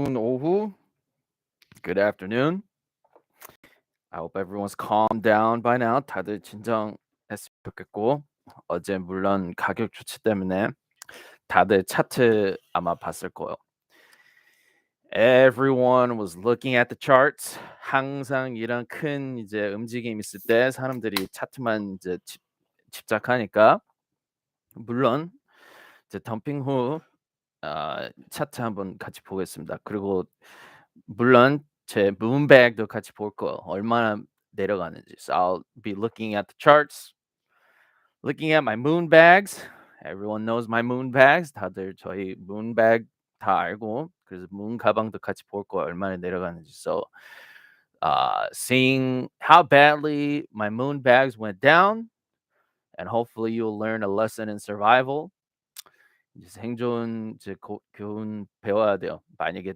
좋은 오후. Good afternoon. I hope everyone's calmed down by now. 다들 진정했으면 좋겠고 어제 물론 가격 조치 때문에 다들 차트 아마 봤을 거예요. Everyone was looking at the charts. 항상 이런 큰 이제 움직임 있을 때 사람들이 차트만 이제 집착하니까 물론 이제 덤핑 후 차트 한번 같이 보겠습니다. 그리고 물론 제 moonbag도 같이 볼 거예요. 얼마나 내려가는지. So I'll be looking at the charts, looking at my moonbags. Everyone knows my moonbags. 다들 저희 moonbag 다 알고 그래서 moon 가방도 같이 볼 거예요. 얼마나 내려가는지. So seeing how badly my moonbags went down, and hopefully you'll learn a lesson in survival. 이제 생존 이제 교훈 배워야 돼요. 만약에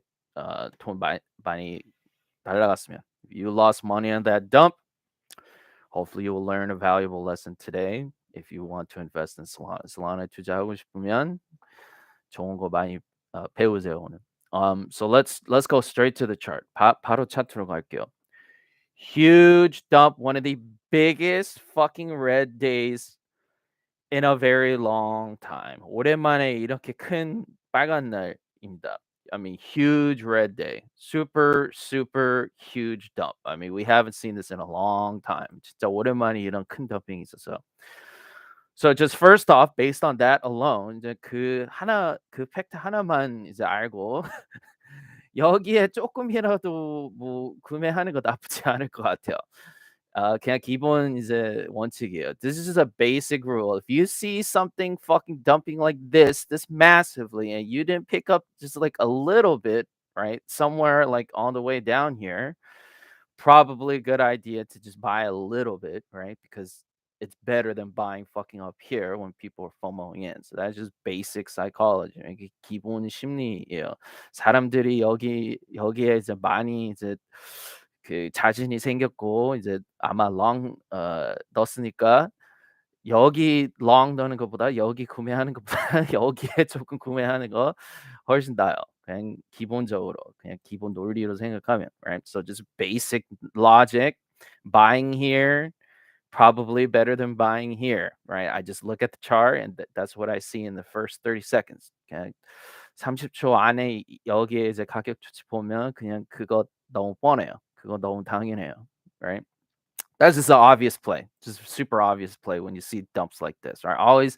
돈 많이 날라갔으면. If you lost money on that dump, hopefully you will learn a valuable lesson today. If you want to invest in Solana, Solana 투자하고 싶으면 좋은 거 많이 배우세요 오늘. So let's go straight to the chart. 바로 차트로 갈게요. Huge dump, one of the biggest fucking red days in a very long time. 오랜만에 이렇게 큰 빨간 날입니다. I mean, huge red day. Super, super huge dump. I mean, we haven't seen this in a long time. 진짜 오랜만에 이런 큰 덤핑이 있었어요. So just first off, based on that alone, 이제 그 팩트 하나만 이제 알고 여기에 조금이라도 뭐 구매하는 거 나쁘지 않을 것 같아요. 그냥 기본 이제 원칙이에요. This is a basic rule. If you see something fucking dumping like this massively, and you didn't pick up just like a little bit, right, somewhere like on the way down here, probably a good idea to just buy a little bit, right? Because it's better than buying fucking up here when people are FOMOing in. So that's just basic psychology. 이게 기본 심리예요. 사람들이 여기에 이제 많이 이제 그 자신이 생겼고 이제 아마 long 넣었으니까 여기 long 넣는 것보다 여기 구매하는 것보다 여기에 조금 구매하는 거 훨씬 나아요. 그냥 기본적으로 그냥 기본 논리로 생각하면, right? So just basic logic, buying here probably better than buying here, right? I just look at the chart and that's what I see in the first 30 seconds. 그냥 30초 안에 여기에 이제 가격 추치 보면 그냥 그거 너무 뻔해요. 그거 너무 당연해요, right? That's just an obvious play, just super obvious play when you see dumps like this, right? Always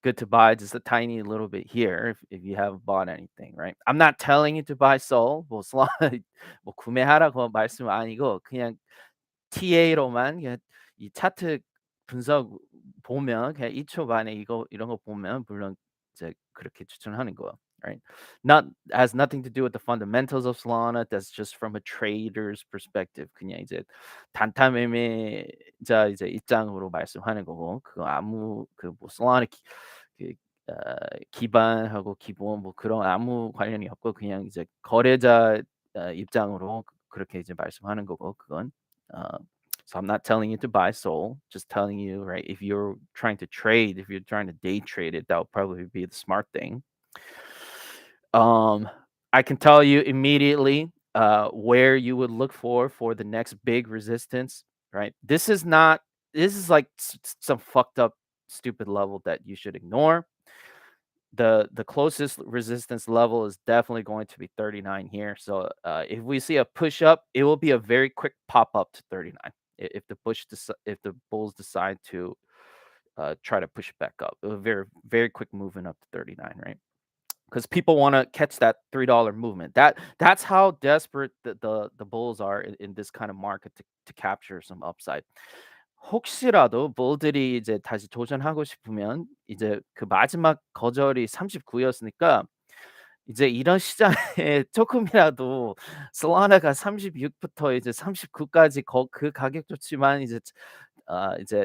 good to buy just a tiny little bit here if you haven't bought anything, right? I'm not telling you to buy Sol, 뭐 뭐 구매하라고 말씀 아니고 그냥 TA로만 그냥 이 차트 분석 보면 그냥 2초 만에 이런 거 보면 물론 이제 그렇게 추천하는 거예요, right? Not has nothing to do with the fundamentals of Solana. That's just from a trader's perspective. 그냥 이제 단타 매매자 이제 입장으로 말씀하는 거고 그거 아무 그뭐 Solana 그 기반하고 기본 뭐 그런 아무 관련이 없고 그냥 이제 거래자 입장으로 그렇게 이제 말씀하는 거고 그건. So I'm not telling you to buy Sol, just telling you, right? If you're trying to trade, if you're trying to day trade it, that would probably be the smart thing. I can tell you immediately where you would look for the next big resistance, right? This is like some fucked up stupid level that you should ignore. The closest resistance level is definitely going to be 39 here. So if we see a push up, it will be a very quick pop up to 39. If the bulls decide to try to push back up, a very very quick movement up to 39, right? Because people want to catch that $3 movement. That's how desperate the bulls are in this kind of market to capture some upside. 혹시라도 bul들이 이제 다시 도전하고 싶으면 이제 그 마지막 거절이 39였으니까 이제 이런 시장에 조금이라도 솔라나가 36부터 이제 39까지 그 가격 좋지만 이제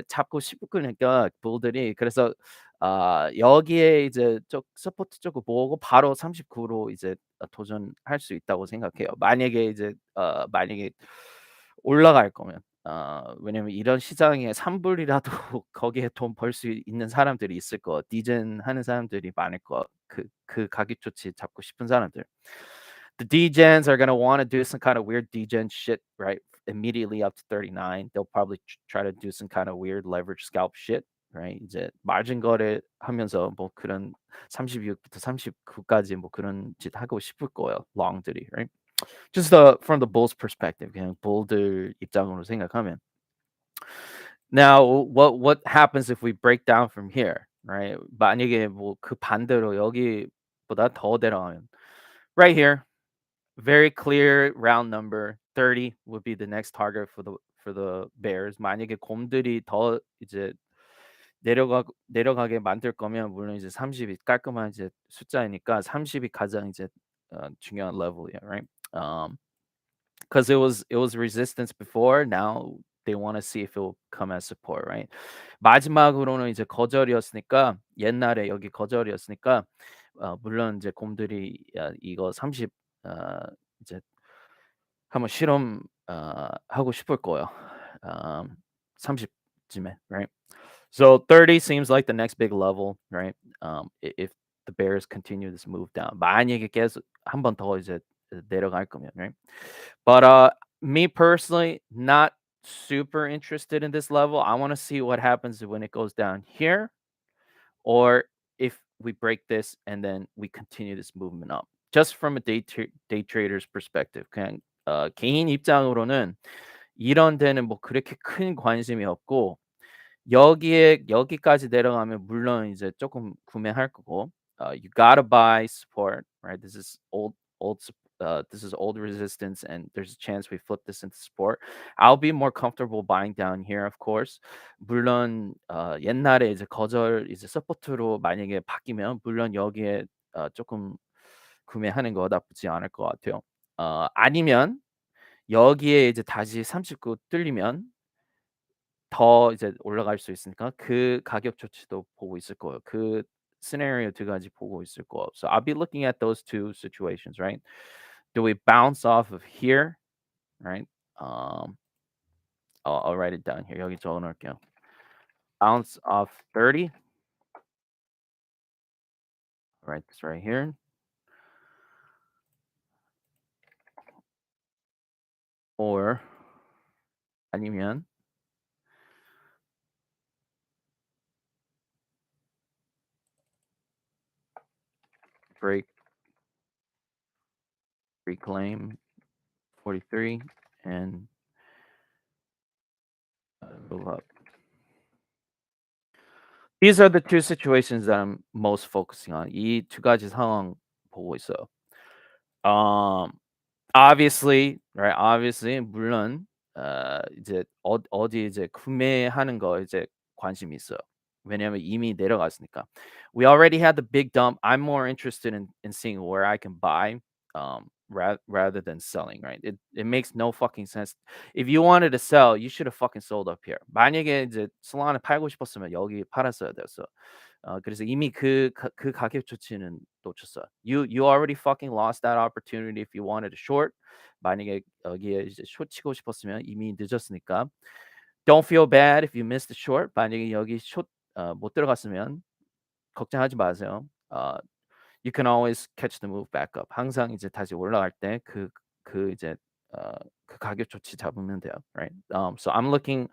잡고 싶으니까 bul들이 그래서 여기에 이제 서포트 쪽을 보고 바로 39로 이제 도전할 수 있다고 생각해요. 만약에 이제 만약에 올라갈 거면. 왜냐면 이런 시장에 3불이라도 거기에 돈 벌 수 있는 사람들이 있을 거. 디젠 하는 사람들이 많을 거. 그 가격 조치 잡고 싶은 사람들. The degens are gonna wanna do some kind of weird degen shit, right? Immediately up to 39. They'll probably try to do some kind of weird leverage scalp shit, right? 이제 마진 거래하면서 뭐 그런 36부터 39까지 뭐 그런 짓 하고 싶을 거예요, long들이, right? Just from the bulls perspective, 그냥 bull들 입장으로 생각하면. Now, what happens if we break down from here, right? 만약에 뭐 그 반대로 여기보다 더 내려가면 right here, very clear round number 30 would be the next target for the bears. 만약에 곰들이 더 이제 내려가게 만들 거면 물론 이제 30이 깔끔한 이제 숫자이니까 30이 가장 이제 중요한 level이야, right? Because it was resistance before. Now they want to see if it will come as support, right? 마지막으로는 이제 거절이었으니까 옛날에 여기 거절이었으니까 물론 이제 곰들이 이거 30 이제 한번 실험 하고 싶을 거예요. 30쯤에, right? So 30 seems like the next big level, right? If the bears continue this move down. 만약에 계속 한 번 더 이제 내려갈 거면, right? But me personally, not super interested in this level. I want to see what happens when it goes down here, or if we break this and then we continue this movement up. Just from a day trader's perspective. 그냥 개인 입장으로는 이런 데는 뭐 그렇게 큰 관심이 없고 여기까지 내려가면 물론 이제 조금 구매할 거고 you gotta buy support, right? This is old resistance and there's a chance we flip this into support. I'll be more comfortable buying down here, of course. 물론 옛날에 이제 거절 이제 서포트로 만약에 바뀌면 물론 여기에 조금 구매하는 거 나쁘지 않을 것 같아요. 아니면 여기에 이제 다시 39 뚫리면 더 이제 올라갈 수 있으니까 그 가격 조치도 보고 있을 거예요. 그 시나리오 두 가지 보고 있을 거예요. So I'll be looking at those two situations, right? Do we bounce off of here, right? Um, I'll write it down here. 여기 적어 놓을게요. Bounce off 30. I'll write this right here. Or 아니면 break reclaim 43 and move up. These are the two situations that I'm most focusing on. 이 두 가지 상황 보고 있어요. Um, obviously, right? Obviously, 물론 이제 어디 이제 구매하는 거 이제 관심이 있어요. 왜냐면 이미 내려갔으니까. We already had the big dump. I'm more interested in seeing where I can buy rather than selling, right? It makes no fucking sense. If you wanted to sell, you should have fucking sold up here. 만약에 이제 솔라나 팔고 싶었으면 여기 팔았어야 됐어. 그래서 이미 그 가격 조치는 놓쳤어요. You already fucking lost that opportunity if you wanted to short. 만약에 여기에 이제 숏 치고 싶었으면 이미 늦었으니까. Don't feel bad if you missed the short. 만약에 여기 숏 못 들어갔으면 걱정하지 마세요. You can always catch the move back up. 항상 이제 다시 올라갈 때 그 이제 그 가격 조치 잡으면 돼요, right? So I'm looking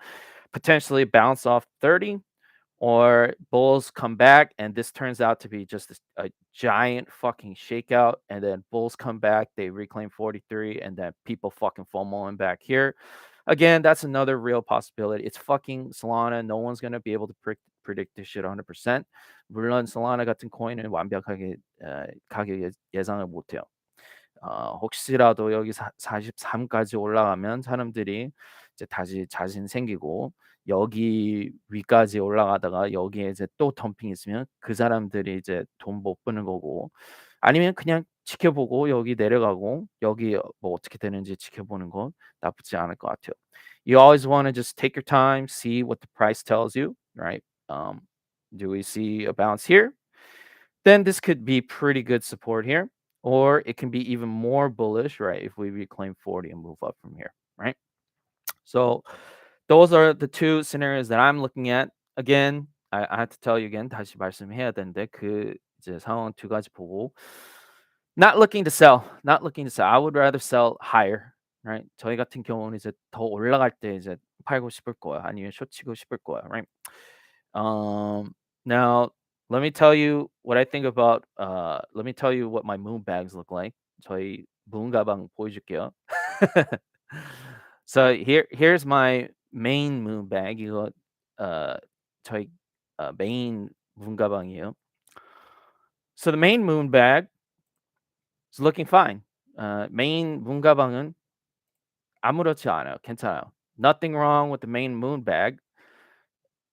potentially bounce off 30 or bulls come back and this turns out to be just a giant fucking shakeout and then bulls come back, they reclaim 43 and then people fucking FOMOing back here. Again, that's another real possibility. It's fucking Solana. No one's going to be able to predict this shit 100%. 물론 Solana 같은 코인은 완벽하게 가격 예상을 못 해요. 혹시라도 여기 43까지 올라가면 사람들이 이제 다시 자신 생기고 여기 위까지 올라가다가 여기에 이제 또 덤핑 있으면 그 사람들이 이제 돈 못 버는 거고 아니면 그냥 지켜보고 여기 내려가고 여기 뭐 어떻게 되는지 지켜보는 건 나쁘지 않을 것 같아요. You always want to just take your time, see what the price tells you, right? Do we see a bounce here? Then this could be pretty good support here, or it can be even more bullish, right? If we reclaim 40 and move up from here, right? So those are the two scenarios that I'm looking at. Again, I have to tell you again, 다시 말씀해야 되는데 그 이제 상황 두 가지 보고 Not looking to sell. Not looking to sell. I would rather sell higher, right? 저희 같은 경우는 이제 더 올라갈 때 이제 팔고 싶을 거야. 아니면 숏 치고 싶을 거야, right? Now let me tell you what I think about let me tell you what my moon bags look like. 저희 moon 가방 보여줄게요. So here's my main moon bag. 이거 어 저희 메인 moon 가방이에요. So the main moon bag is looking fine. 메인 moon 가방은 아무렇지 않아요. 괜찮아요. Nothing wrong with the main moon bag.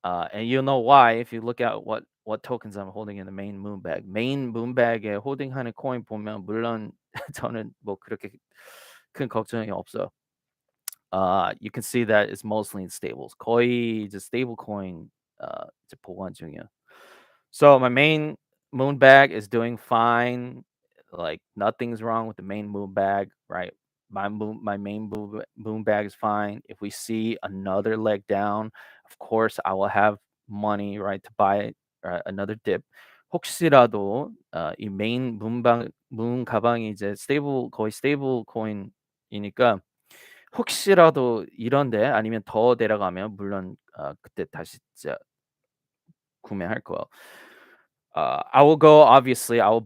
And you'll know why if you look at what tokens I'm holding in the main moon bag. 메인 moon bag에 홀딩하는 코인 보면 물론 저는 뭐 그렇게 큰 걱정이 없어요. You can see that it's mostly in stables. 거의 이제 stable coin 이제 보관 중이에요. So my main moon bag is doing fine. Like nothing's wrong with the main moon bag, right? My main moon bag is fine. If we see another leg down, of course I will have money, right, to buy another dip. 혹시라도 이 메인 문 가방이 이제 스테이블 거의 스테이블 코인이니까 혹시라도 이런데 아니면 더 내려가면 물론 그때 다시 진짜 구매할 거예요. I will go obviously, I'll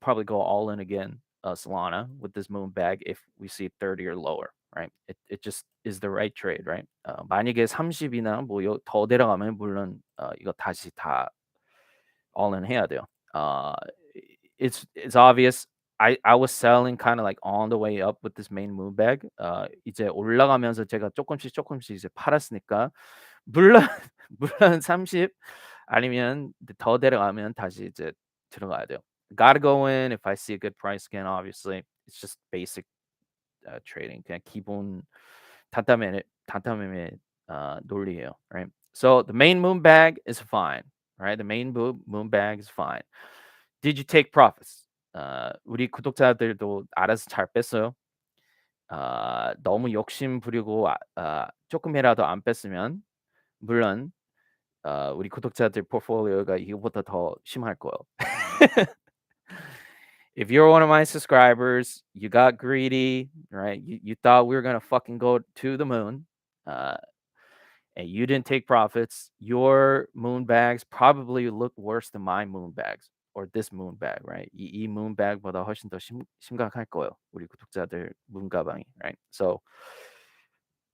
probably go all in again, Solana with this moon bag if we see 30 or lower, right? It just is the right trade, right? 만약에 30이나 뭐 더 내려가면 물론 이거 다시 다 all in 해야 돼요. Uh, it's obvious. I was selling kind of like on the way up with this main moon bag. 이제 올라가면서 제가 조금씩 이제 팔았으니까 물론 물론 30 아니면 더 내려가면 다시 이제 들어가야 돼요. Gotta go in if I see a good price again. Obviously, it's just basic trading. 그냥 기본 단타매매 논리예요, right? So the main moon bag is fine, right? The main moon bag is fine. Did you take profits? 우리 구독자들도 알아서 잘 뺐어요. 너무 욕심 부리고 조금이라도 안 뺐으면 물론 우리 구독자들 포트폴리오가 이거보다 더 심할 거예요. If you're one of my subscribers, you got greedy, right? You thought we were gonna fucking go to the moon, uh, and you didn't take profits. Your moon bags probably look worse than my moon bags or this moon bag, right? 이 moon bag보다 훨씬 더 심각할 거예요. 우리 구독자들 moon 가방이, right? So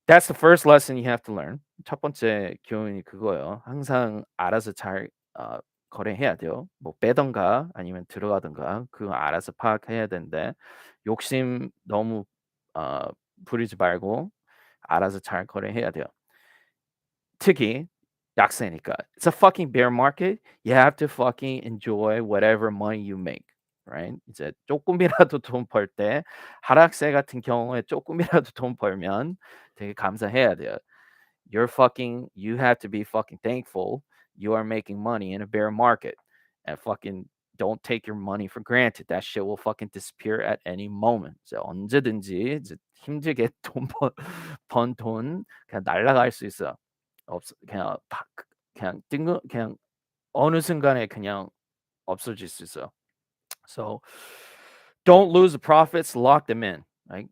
that's the first lesson you have to learn. 첫 번째 교훈이 그거예요. 항상 알아서 잘 거래해야 돼요. 뭐 빼든가 아니면 들어가든가 그거 알아서 파악해야 되는데 욕심 너무 어 부리지 말고 알아서 잘 거래해야 돼요. 특히 약세니까. It's a fucking bear market. You have to fucking enjoy whatever money you make. Right? 이제 쪼끔이라도 돈 벌 때 하락세 같은 경우에 쪼끔이라도 돈 벌면 되게 감사해야 돼요. You have to be fucking thankful you are making money in a bear market and fucking don't take your money for granted. That shit will fucking disappear at any moment. 이제 언제든지 이제 힘들게 번 돈 그냥 날아갈 수 있어. 그냥 그냥 그냥 어느 순간에 그냥 없어질 수 있어요. So don't lose the profits, lock them in. Right?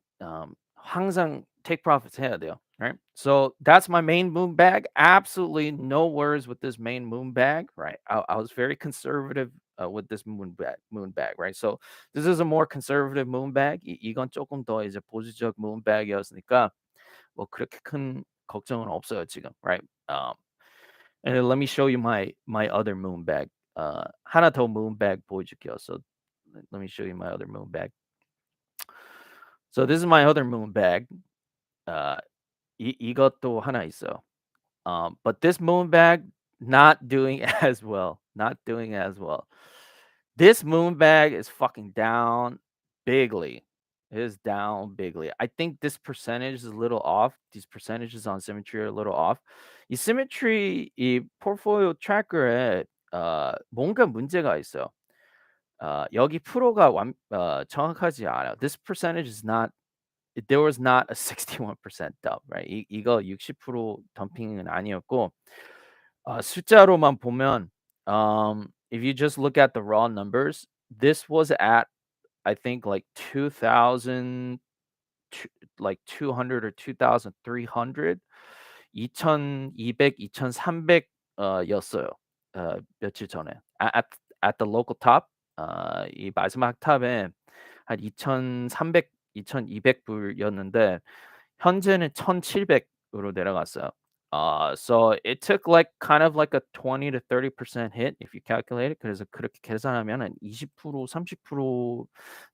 항상 take profits 해야 돼요. Right? So that's my main moon bag. Absolutely no worries with this main moon bag. Right? I was very conservative with this moon bag. Right? So this is a more conservative moon bag. 이건 조금 더 이제 보수적 moon bag이었으니까 뭐 그렇게 큰 걱정은 없어요 지금. Right? And then let me show you my other moon bag. 하나 더 moon bag 보여줄게요. So let me show you my other moon bag. So this is my other moon bag. Uh, 이것도 하나 있어요. But this moon bag not doing as well. Not doing as well. This moon bag is fucking down bigly. It is down bigly. I think this percentage is a little off. These percentages on symmetry are a little off. 이 symmetry 이 portfolio tracker에 뭔가 문제가 있어요. 여기 프로가 정확하지 않아요. This percentage is not there was not a 61% dump, right? 이거 60% 덤핑은 아니었고 숫자로만 보면 if you just look at the raw numbers, this was at I think like 2,000, like 200 or 2,300, 2,200, 2,300 였어요. 며칠 전에. At the local top, 이 마지막 탑에 한 2,300, 2,200 불이었는데 현재는 1,700 으로 내려갔어요. So it took like kind of like a 20 to 30% hit if you calculate it. 그래서 그렇게 계산하면 한 20% 30%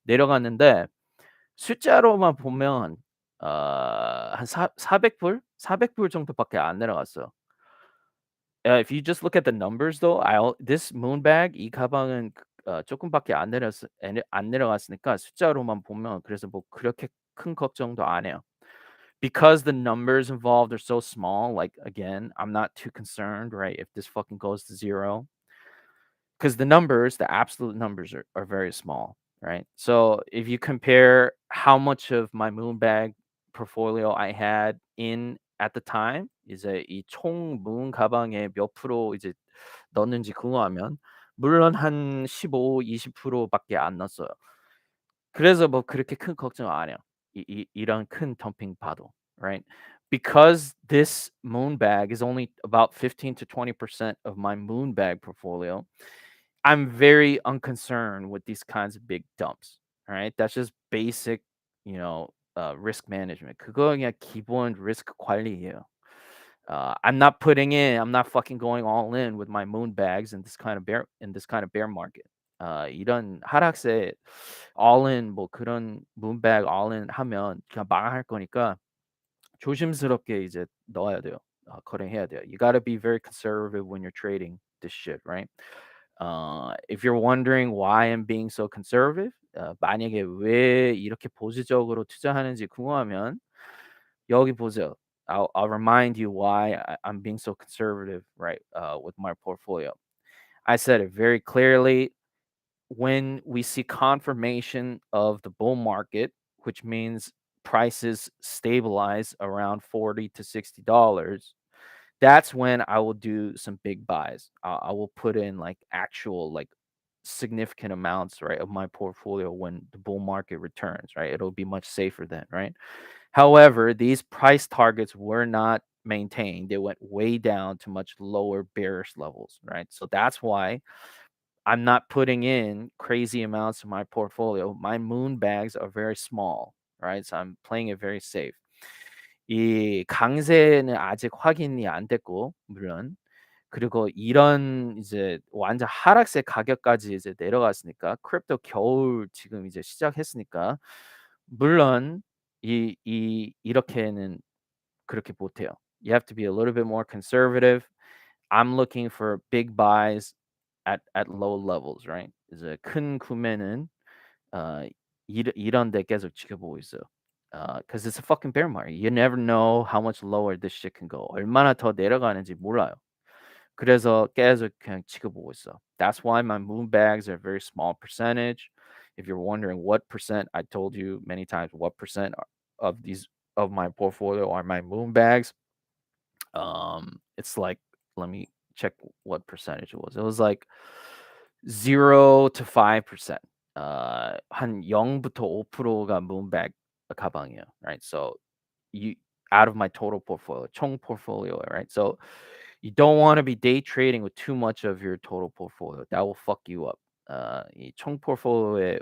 내려갔는데 숫자로만 보면 한 사 400 불? 400불 정도밖에 안 내려갔어요. If you just look at the numbers though, I'll this moon bag 이 가방은 쪼끔밖에 안 내려갔으니까 숫자로만 보면 그래서 뭐 그렇게 큰 걱정도 안 해요. Because the numbers involved are so small, like again, I'm not too concerned, right? If this fucking goes to zero, because the numbers, the absolute numbers are very small, right? So if you compare how much of my moonbag portfolio I had in at the time, 이제 이 총 moon 가방에 몇 프로 이제 넣었는지 궁금하면 물론 한 15, 20% 밖에 안 넣었어요. 그래서 뭐 그렇게 큰 걱정 안 해요. 이런 큰 덤핑 봐도, right? Because this moon bag is only about 15 to 20% of my moon bag portfolio, I'm very unconcerned with these kinds of big dumps. All right. That's just basic, risk management. 그거 그냥 기본 risk 관리예요. I'm not fucking going all in with my moon bags in this kind of bear market. 이런 하락세 all in 뭐 그런 moon bag all in 하면 그냥 망할 거니까 조심스럽게 이제 넣어야 돼요. 거래해야 돼요. You gotta be very conservative when you're trading this shit, right? If you're wondering why I'm being so conservative, 만약에 왜 이렇게 보수적으로 투자하는지 궁금하면 여기 보세요. I'll remind you why I'm being so conservative, right? With my portfolio. I said it very clearly. When we see confirmation of the bull market, which means prices stabilize around 40 to $60, that's when I will do some big buys. I will put in like actual like significant amounts, right, of my portfolio when the bull market returns, right? It'll be much safer then, right? However, these price targets were not maintained. They went way down to much lower bearish levels, right? So that's why I'm not putting in crazy amounts of my portfolio. My moon bags are very small, right? So I'm playing it very safe. 이 강세는 아직 확인이 안 됐고 물론 그리고 이런 이제 완전 하락세 가격까지 이제 내려갔으니까 크립토 겨울 지금 이제 시작했으니까 물론 이렇게는 그렇게 못 해요. You have to be a little bit more conservative. I'm looking for big buys at low levels, right? 이제 큰 구매는 어 이런 데 계속 지켜보고 있어요. Because it's a fucking bear market. You never know how much lower this shit can go. 얼마나 더 내려가는지 몰라요. 그래서 계속 그냥 지켜보고 있어. That's why my moon bags are a very small percentage. If you're wondering what percent, I told you many times what percent of these of my portfolio are my moon bags. It's like let me check what percentage it was. It was like 0 to 5%. 한 0부터 5%가 moonbag 가방이에요. Right? So you out of my total portfolio, 총 portfolio, right? So you don't want to be day trading with too much of your total portfolio. That will fuck you up. 이총 portfolio에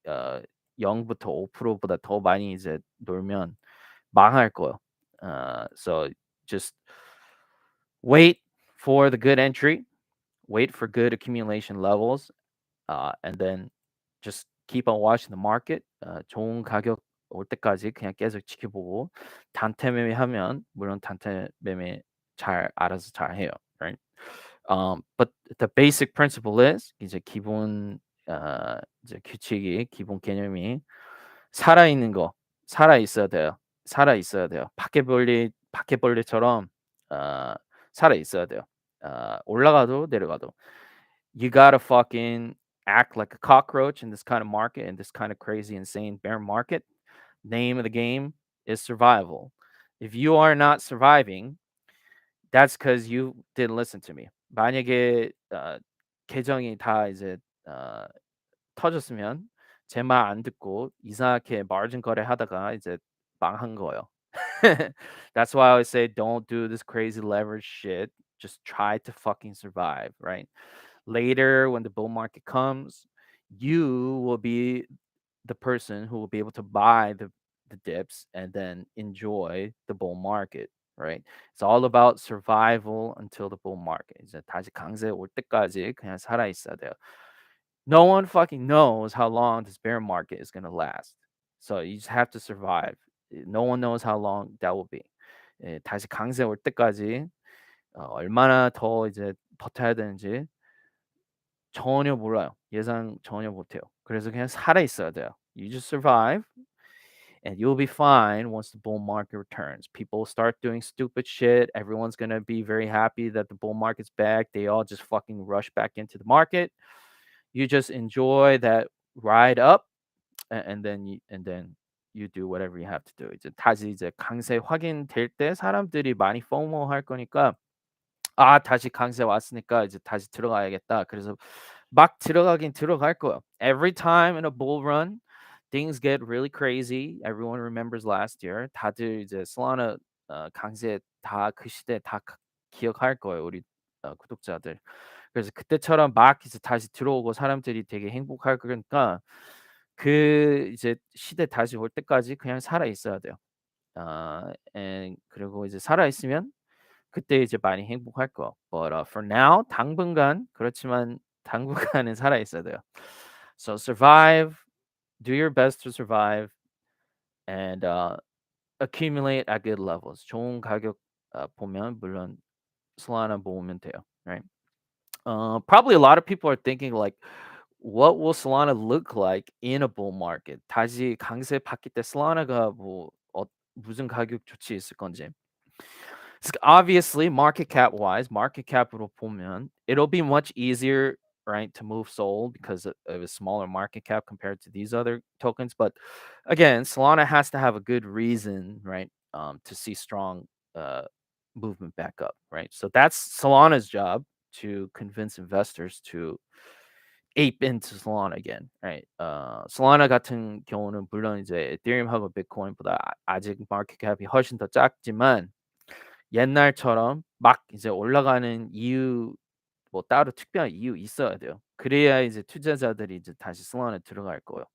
어 0부터 5%보다 더 많이 이제 놀면 망할 거예요. So just wait for the good entry, wait for good accumulation levels, and then just keep on watching the market. 좋은 가격 올 때까지 그냥 계속 지켜보고 단타 매매하면 물론 단타 매매 잘 알아서 잘 해요. Right? But the basic principle is 이제 기본 이제 규칙이 기본 개념이 살아있는 거 살아 있어야 돼요. 살아 있어야 돼요. 바퀴벌레처럼 어, 살아 있어야 돼요. 올라가도 내려가도. You gotta fucking act like a cockroach in this kind of market, in this kind of crazy, insane bear market. Name of the game is survival. If you are not surviving, that's because you didn't listen to me. 만약에 계정이 다 이제 터졌으면 제 말 안 듣고 이상하게 마진 거래하다가 이제 망한 거예요. That's why I always say don't do this crazy leverage shit. Just try to fucking survive, right? Later, when the bull market comes, you will be the person who will be able to buy the dips and then enjoy the bull market, right? It's all about survival until the bull market. 이제 다시 강세 올 때까지 그냥 살아 있어야 돼요. No one fucking knows how long this bear market is gonna last. So you just have to survive. No one knows how long that will be. 예, 다시 강세 올 때까지 얼마나 더 이제 버텨야 되는지 전혀 몰라요. 예상 전혀 못해요. 그래서 그냥 살아 있어야 돼요. You just survive and you'll be fine once the bull market returns. People start doing stupid shit. Everyone's gonna be very happy that the bull market's back. They all just fucking rush back into the market. You just enjoy that ride up, and then you do whatever you have to do. 이제 다시 이제 강세 확인될 때 사람들이 많이 FOMO 할 거니까 '아 다시 강세 왔으니까 이제 다시 들어가야겠다.' 그래서 막 들어가긴 들어갈 거예요. Every time in a bull run, things get really crazy. Everyone remembers last year. 다들 이제 솔라나 강세 다 그 시대 다 기억할 거예요, 우리 구독자들. 그래서 그때처럼 막 이제 다시 들어오고 사람들이 되게 행복할 거니까 그 이제 시대 다시 올 때까지 그냥 살아 있어야 돼요. 그리고 이제 살아 있으면 그때 이제 많이 행복할 거. But for now 당분간 그렇지만 당분간은 살아 있어야 돼요. So survive, do your best to survive and accumulate at good levels. 좋은 가격 보면 물론 솔라나 모으면 돼요. Right? Probably a lot of people are thinking like what will Solana look like in a bull market? 다시 강세 바뀔 때 솔라나가 뭐 무슨 가격 조치 있을 건지. Obviously, market cap wise, market cap으로 보면 it'll be much easier, right, to move Sol because of a smaller market cap compared to these other tokens. But again, Solana has to have a good reason, right, to see strong uh, movement back up, right? So that's Solana's job to convince investors to ape into Solana again, right? Solana 같은 경우는 물론 이제 에thereum하고 비트코인보다 아직 마켓 캡이 훨씬 더 작지만 옛날처럼 막 이제 올라가는 이유 뭐 따로 특별한 이유 있어야 돼요. 그래야 이제 투자자들이 이제 다시 슬론에 들어갈 거예요.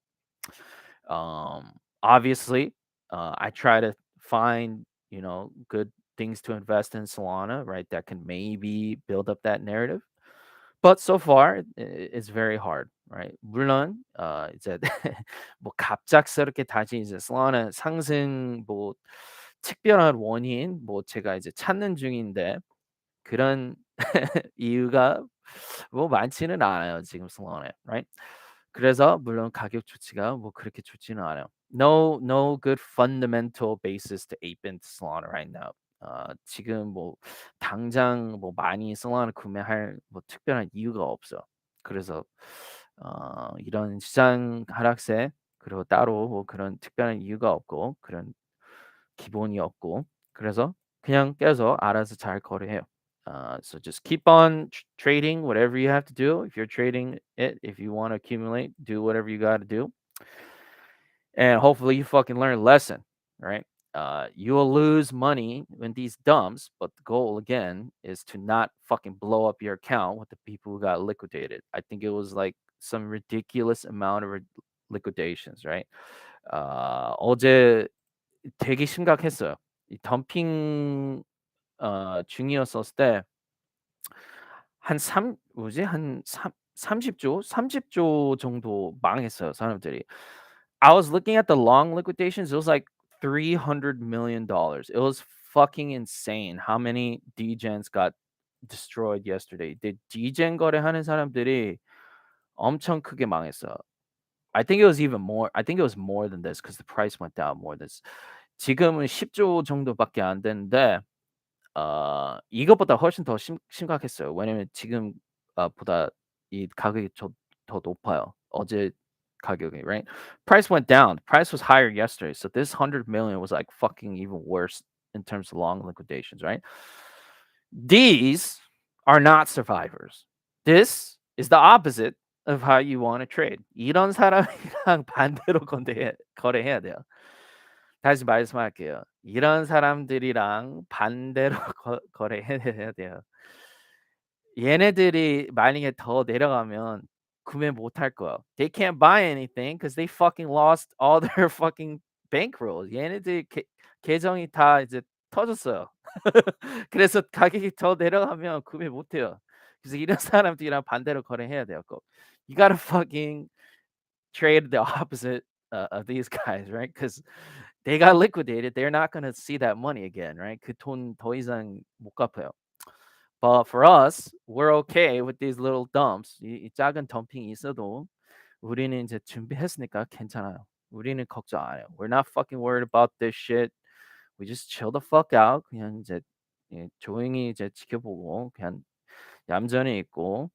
Obviously, I try to find, good things to invest in Solana, right? That can maybe build up that narrative. But so far, it's very hard, right? 물론 이제 뭐 갑작스럽게 다시 이제 Solana 상승 뭐 특별한 원인 뭐 제가 이제 찾는 중인데 그런 이유가 뭐 많지는 않아요 지금 상황에, right? 그래서 물론 가격 조치가 뭐 그렇게 좋지는 않아요. No good fundamental basis to ape into Solana right now. 지금 뭐 당장 뭐 많이 Solana 구매할 뭐 특별한 이유가 없어. 그래서 이런 시장 하락세 그리고 따로 뭐 그런 특별한 이유가 없고 그런 기본이 없고 그래서 그냥 껴서 알아서 잘 거래해요. So just keep on trading whatever you have to do. If you're trading it, if you want to accumulate, do whatever you got to do, and hopefully you fucking learn a lesson, right? You will lose money in these dumps, but the goal again is to not fucking blow up your account with the people who got liquidated. I think it was like some ridiculous amount of liquidations, right? 어제 되게 심각했어요. 이 덤핑 중이었었을 때 한 삼 뭐지? 한 삼 30조, 30조 정도 망했어요, 사람들이. I was looking at the long liquidations, it was like $300 million. It was fucking insane how many degens got destroyed yesterday. 근데 degen 거래하는 사람들이 엄청 크게 망했어요. I think it was more than this because the price went down more than this. 지금은 10조 정도밖에 안 되는데 이것보다 훨씬 더 심각했어요. 왜냐면 지금 보다 이 가격이 더 높아요. 어제 가격이, right? Price went down. Price was higher yesterday. So this 100 million was like fucking even worse in terms of long liquidations, right? These are not survivors. This is the opposite. of how you wanna trade. 이런 사람이랑 반대로 거래해야 돼요. 다시 말씀할게요. 이런 사람들이랑 반대로 거래해야 돼요. 얘네들이 만약에 더 내려가면 구매 못할 거야. They can't buy anything because they fucking lost all their fucking bankrolls. 얘네들 계정이 다 이제 터졌어요. 그래서 가격이 더 내려가면 구매 못 해요. 그래서 이런 사람들이랑 반대로 거래해야 돼요 꼭. You gotta fucking trade the opposite, of these guys, right? Because they got liquidated. They're not gonna see that money again, right? 그 돈 더 이상 못 갚아요. But for us, we're okay with these little dumps. 이 작은 덤핑이 있어도 우리는 이제 준비했으니까 괜찮아요. 우리는 걱정 안 해요. We're not fucking worried about this shit. We just chill the fuck out. 그냥 이제 조용히 이제 지켜보고 그냥 얌전히 있고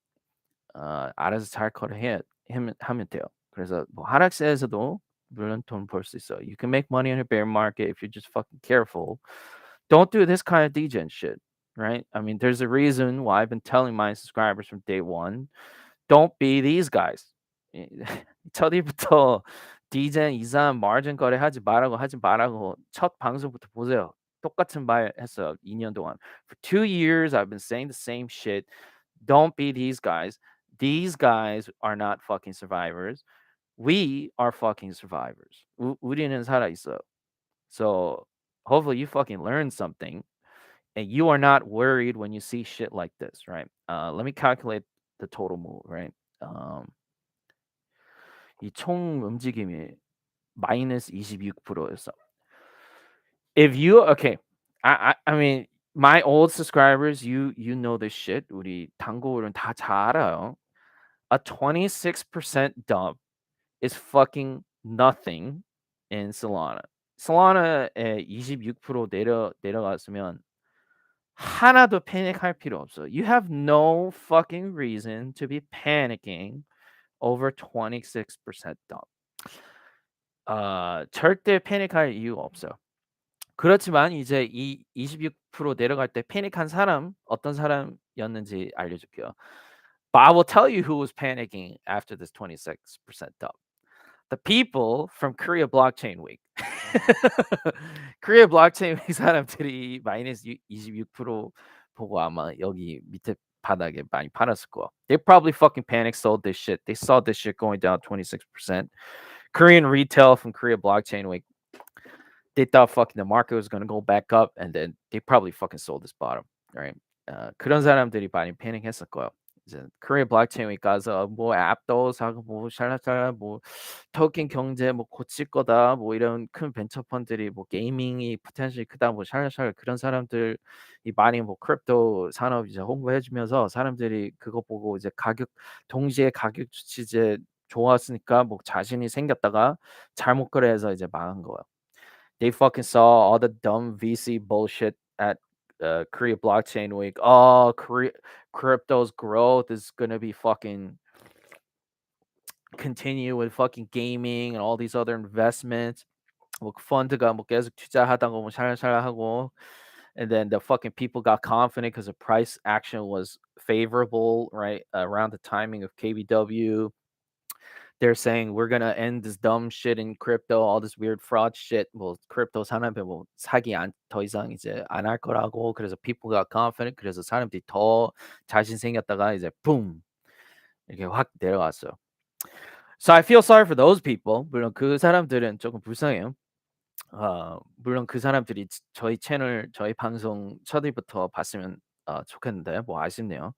알아서 잘 거래해 하면 돼요. 그래서 뭐 하락세에서도 물론 돈 벌 수 있어요. You can make money in a bear market if you're just fucking careful. Don't do this kind of degen shit, right? I mean, there's a reason why I've been telling my subscribers from day one, don't be these guys. 첫 일부터 디젠 이상 마진 하지 말라고 첫 방송부터 보세요. 똑같은 말 했어요. 2년 동안. For 2 years, I've been saying the same shit. Don't be these guys. These guys are not fucking survivors. We are fucking survivors. 우리는 살아 있어요. So hopefully you fucking learn something and you are not worried when you see shit like this, right? Let me calculate the total move, right? 이 총 움직임이 마이너스 26%였어. If you okay, I mean my old subscribers, you know this shit. 우리 단골은 다 잘 알아요. A 26% dump is fucking nothing in Solana. Solana에 26% 내려갔으면 하나도 패닉할 필요 없어. You have no fucking reason to be panicking over 26% dump. 절대 패닉할 이유가 없어요. 그렇지만 이제 이 26% 내려갈 때 패닉한 사람 어떤 사람이었는지 알려줄게요. But I will tell you who was panicking after this 26% dump. The people from Korea Blockchain Week. Korea Blockchain Week 사람들이 마이너스 26% 보고 아마 여기 밑에 바닥에 많이 팔았을 거야. They probably fucking panic sold this shit. They saw this shit going down 26%. Korean retail from Korea Blockchain Week. They thought fucking the market was gonna go back up, and then they probably fucking sold this bottom, right? 그런 사람들이 많이 패닉했을 거예요. 이제 Korea Blockchain Week 가서 뭐 앱도 사고 뭐 샬라샬라 뭐 토큰 경제 뭐 고칠 거다 뭐 이런 큰 벤처 펀드들이 뭐 게이밍이 포텐셜이 크다 뭐 샬라샬라 그런 사람들이 많이 뭐 크립토 산업 이제 홍보해 주면서 사람들이 그거 보고 이제 동시에 가격 주치제 좋았으니까 뭐 자신이 생겼다가 잘못 거래해서 이제 망한 거예요. They fucking saw all the dumb VC bullshit at Korea Blockchain Week. Oh, crypto's growth is gonna be fucking continue with fucking gaming and all these other investments. 뭐 펀드가 뭐 계속 투자하다가 뭐 샬랄샬랄하고, and then the fucking people got confident because the price action was favorable, right around the timing of KBW. They're saying we're gonna end this dumb shit in crypto, all this weird fraud shit. 뭐 크립토 산업에 뭐 사기 더 이상 이제 안 할 거라고. 그래서 people got confident. 그래서 사람들이 더 자신 생겼다가 이제 붐 이렇게 확 내려갔어요. So I feel sorry for those people. 물론 그 사람들은 조금 불쌍해요. 물론 그 사람들이 저희 채널, 저희 방송 첫일부터 봤으면 좋겠는데 뭐 아쉽네요.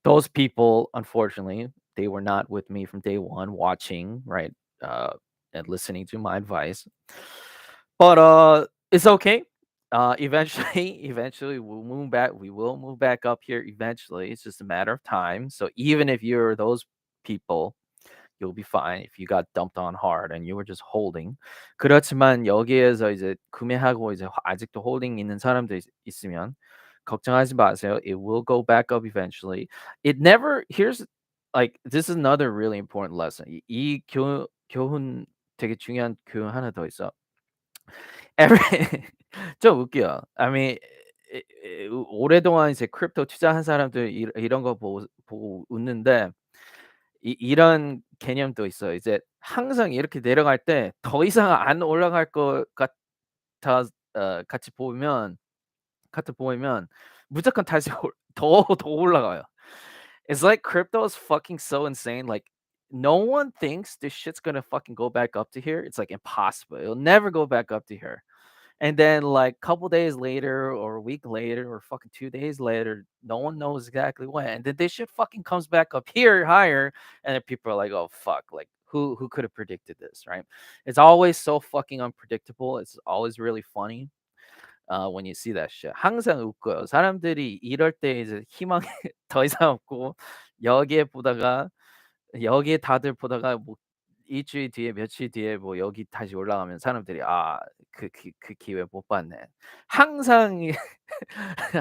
Those people, unfortunately, they were not with me from day one, watching, right, and listening to my advice. But it's okay. Eventually, eventually we'll move back. We will move back up here eventually. It's just a matter of time. So even if you're those people, you'll be fine if you got dumped on hard and you were just holding. 그렇지만 여기에서 이제 구매하고 이제 아직도 홀딩 있는 사람들 있으면 걱정하지 마세요. It will go back up eventually. It never here's like this is another really important lesson. 이 교훈 되게 중요한 교훈 하나 더 있어. Every 좀 웃겨. I mean 오랫동안 이제 크립토 투자한 사람들 이런 거 보고 웃는데 이런 개념도 있어요. 이제 항상 이렇게 내려갈 때 더 이상 안 올라갈 것 같아 같이 보이면 무조건 다시 더 올라가요. It's like crypto is fucking so insane. Like no one thinks this shit's gonna fucking go back up to here. It's like impossible. It'll never go back up to here. And then like couple days later or a week later or fucking 2 days later, no one knows exactly when. And then this shit fucking comes back up here higher, and then people are like, "Oh fuck!" Like who could have predicted this, right? It's always so fucking unpredictable. It's always really funny when you see that shit. 항상 웃고요. 사람들이 이럴 때 이제 희망이 더 이상 없고 여기에 보다가 여기에 다들 보다가 뭐 일주일 뒤에 며칠 뒤에 뭐 여기 다시 올라가면 사람들이 '아 그 기회 못 봤네.' 항상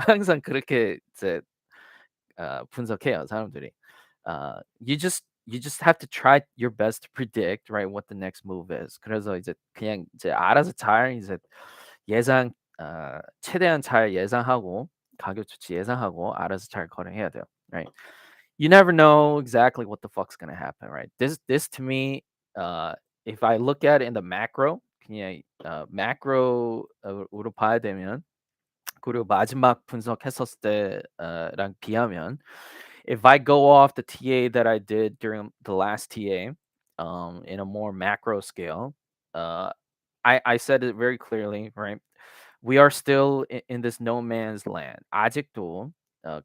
항상 그렇게 이제 분석해요 사람들이. You just have to try your best to predict right what the next move is. 그래서 이제 그냥 이제 알아서 잘 이제 예상 최대한 잘 예상하고 가격 조치 예상하고 알아서 잘 거래해야 돼요. Right? You never know exactly what the fuck's gonna happen, right? This to me, if I look at it in the macro, 그냥 macro로 봐야 되면 그리고 마지막 분석했었을 때랑 비하면 if I go off the TA that I did during the last TA, in a more macro scale, uh, I said it very clearly, right? We are still in this no man's land. 아직도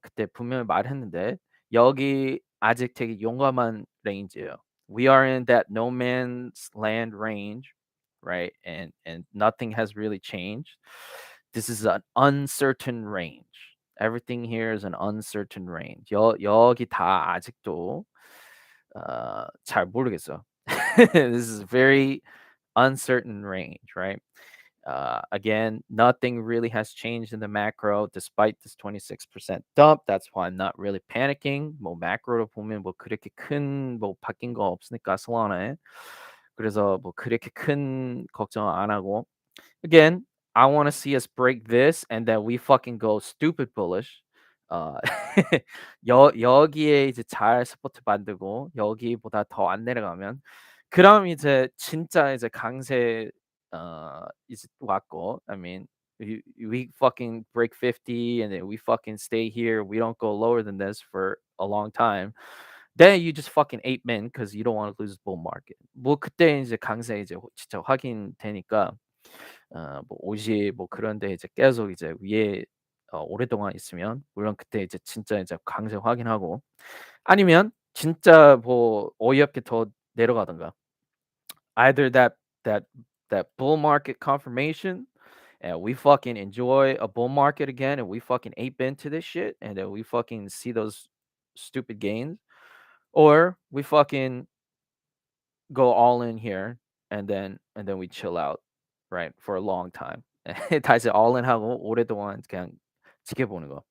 그때 분명히 말했는데 여기 아직 되게 용감한 레인지예요. We are in that no man's land range, right? And nothing has really changed. This is an uncertain range. Everything here is an uncertain range. 여기 다 아직도 잘 모르겠어. This is very uncertain range, right? Again, nothing really has changed in the macro despite this 26% dump. That's why I'm not really panicking. 뭐 macro로 보면 뭐 그렇게 큰 뭐 바뀐 거 없으니까 솔라나에. 그래서 뭐 그렇게 큰 걱정 안 하고 again, I want to see us break this and then we fucking go stupid bullish. 어 여기에 이제 잘 스포트 만들고 여기보다 더 안 내려가면 그럼 이제 진짜 이제 강세 이제 왔고 I mean we fucking break 50 and then we fucking stay here. We don't go lower than this for a long time. Then you just fucking ape men because you don't want to lose bull market. 뭐 그때 이제 강세 이제 진짜 확인되니까 뭐 50 뭐 그런 데 이제 계속 이제 위에 오랫동안 있으면 물론 그때 이제 진짜 이제 강세 확인하고 아니면 진짜 뭐 어이없게 더 내려가든가. Either that that bull market confirmation and we fucking enjoy a bull market again and we fucking ape into this shit and then we fucking see those stupid gains or we fucking go all in here and then we chill out, right, for a long time. 다시 all in 하고 오랫동안 그냥 지켜보는 거.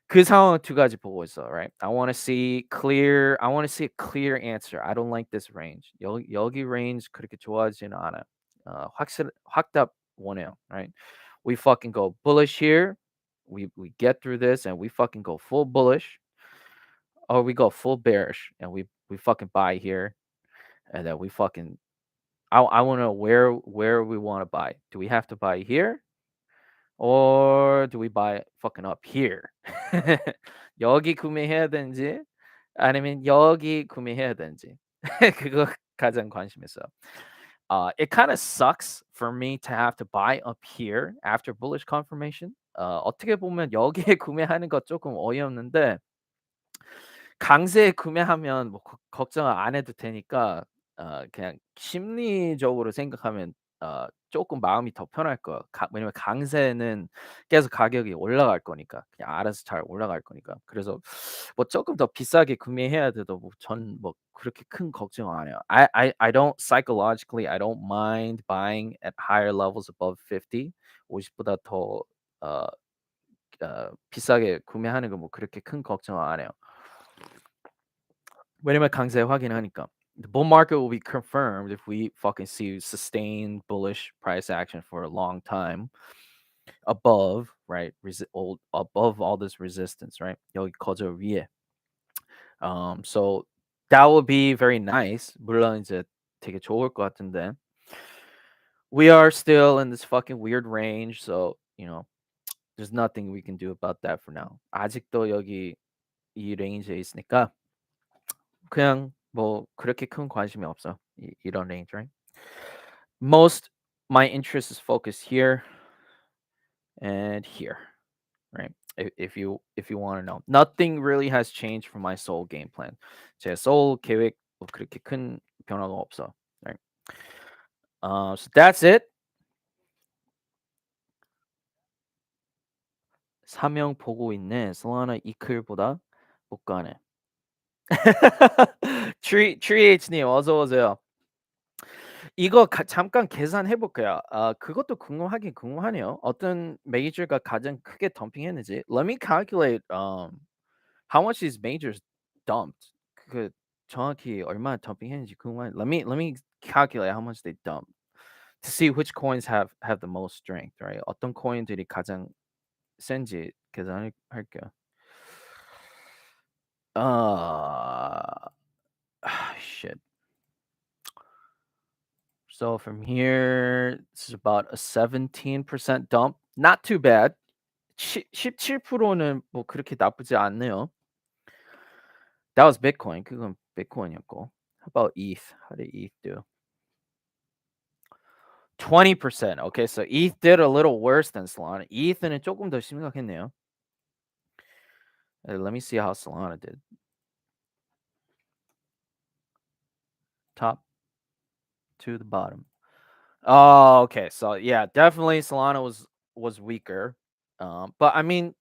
그 상황 두 가지 보고 있어, right? I want to see a clear answer. I don't like this range. 여기 range 그렇게 좋아하지는 않아요. 확답 원해요, right? We fucking go bullish here. We get through this and we fucking go full bullish or we go full bearish and we fucking buy here and then we fucking I want to know where we want to buy. Do we have to buy here or do we buy fucking up here? 여기 구매해야 되는지 아니면 여기 구매해야 되는지 그거 가장 관심 있어요. It kind of sucks for me to have to buy up here after bullish confirmation. 어떻게 보면 여기에 구매하는 거 조금 어이없는데 강세 구매하면 뭐 걱정 안 해도 되니까 그냥 심리적으로 생각하면 쪼끔 마음이 더 편할 거예요. 왜냐면 강세는 계속 가격이 올라갈 거니까. 그냥 알아서 잘 올라갈 거니까. 그래서 뭐 쪼끔 더 비싸게 구매해야 돼도 뭐 전 뭐 그렇게 큰 걱정 안 해요. I don't psychologically I don't mind buying at higher levels above 50. 50 보다 더 어 비싸게 구매하는 거 뭐 그렇게 큰 걱정 안 해요. 왜냐면 강세 확인하니까. The bull market will be confirmed if we fucking see sustained bullish price action for a long time above, right? Above all this resistance, right? 여기 거저 위에. So That would be very nice. 물론 이제 되게 좋을 것 같은데. We are still in this fucking weird range, so, there's nothing we can do about that for now. 아직도 여기 이 레인지에 있으니까 그냥 뭐 그렇게 큰 관심이 없어. 이런 range, right? Most my interest is focused here and here, right? If you want to know, nothing really has changed from my soul game plan. 제 soul 계획 뭐 그렇게 큰 변화가 없어, right? So that's it. 사명 보고 있네. 솔라나 이클보다 못 가네. 트리에이치님 어서 오세요. 이거 잠깐 계산해 볼게요. 그것도 궁금하긴 궁금하네요. 어떤 메이저가 가장 크게 덤핑했는지. Let me calculate how much these majors dumped. 그 정확히 얼마나 덤핑했는지 궁금한. Let me calculate how much they dumped to see which coins have the most strength, right? 어떤 코인들이 가장 센지 계산을 할게요. Uh, shit. So from here, this is about a 17% dump. Not too bad. 17%는 뭐 그렇게 나쁘지 않네요. That was Bitcoin. 그건 Bitcoin이었고. How about ETH? How did ETH do? 20%. Okay, so ETH did a little worse than Solana. ETH는 조금 더 심각했네요. Let me see how Solana did. Top to the bottom. Oh, okay. So yeah, definitely Solana was weaker. But I mean,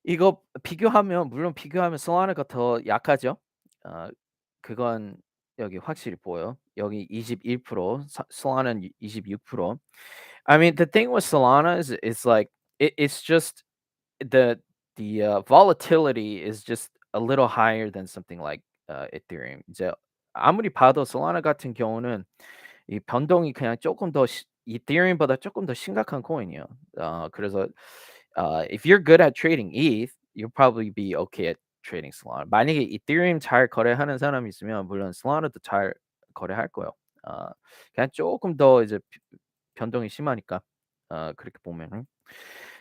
이거 비교하면 물론 비교하면 솔라나가 더 약하죠. 어 그건 여기 확실히 보여. 여기 21%, 솔라나는 26%. I mean, the thing with Solana is like it's just the volatility is just a little higher than something like Ethereum. 이제 아무리 봐도 솔라나 같은 경우는 이 변동이 그냥 조금 더 이더리움보다 조금 더 심각한 코인이에요. 그래서 if you're good at trading ETH, you'll probably be okay at trading Solana. 만약에 이더리움 잘 거래하는 사람이 있으면 물론 Solana도 잘 거래할 거예요. 어, 그냥 조금 더 이제 변동이 심하니까 그렇게 보면은.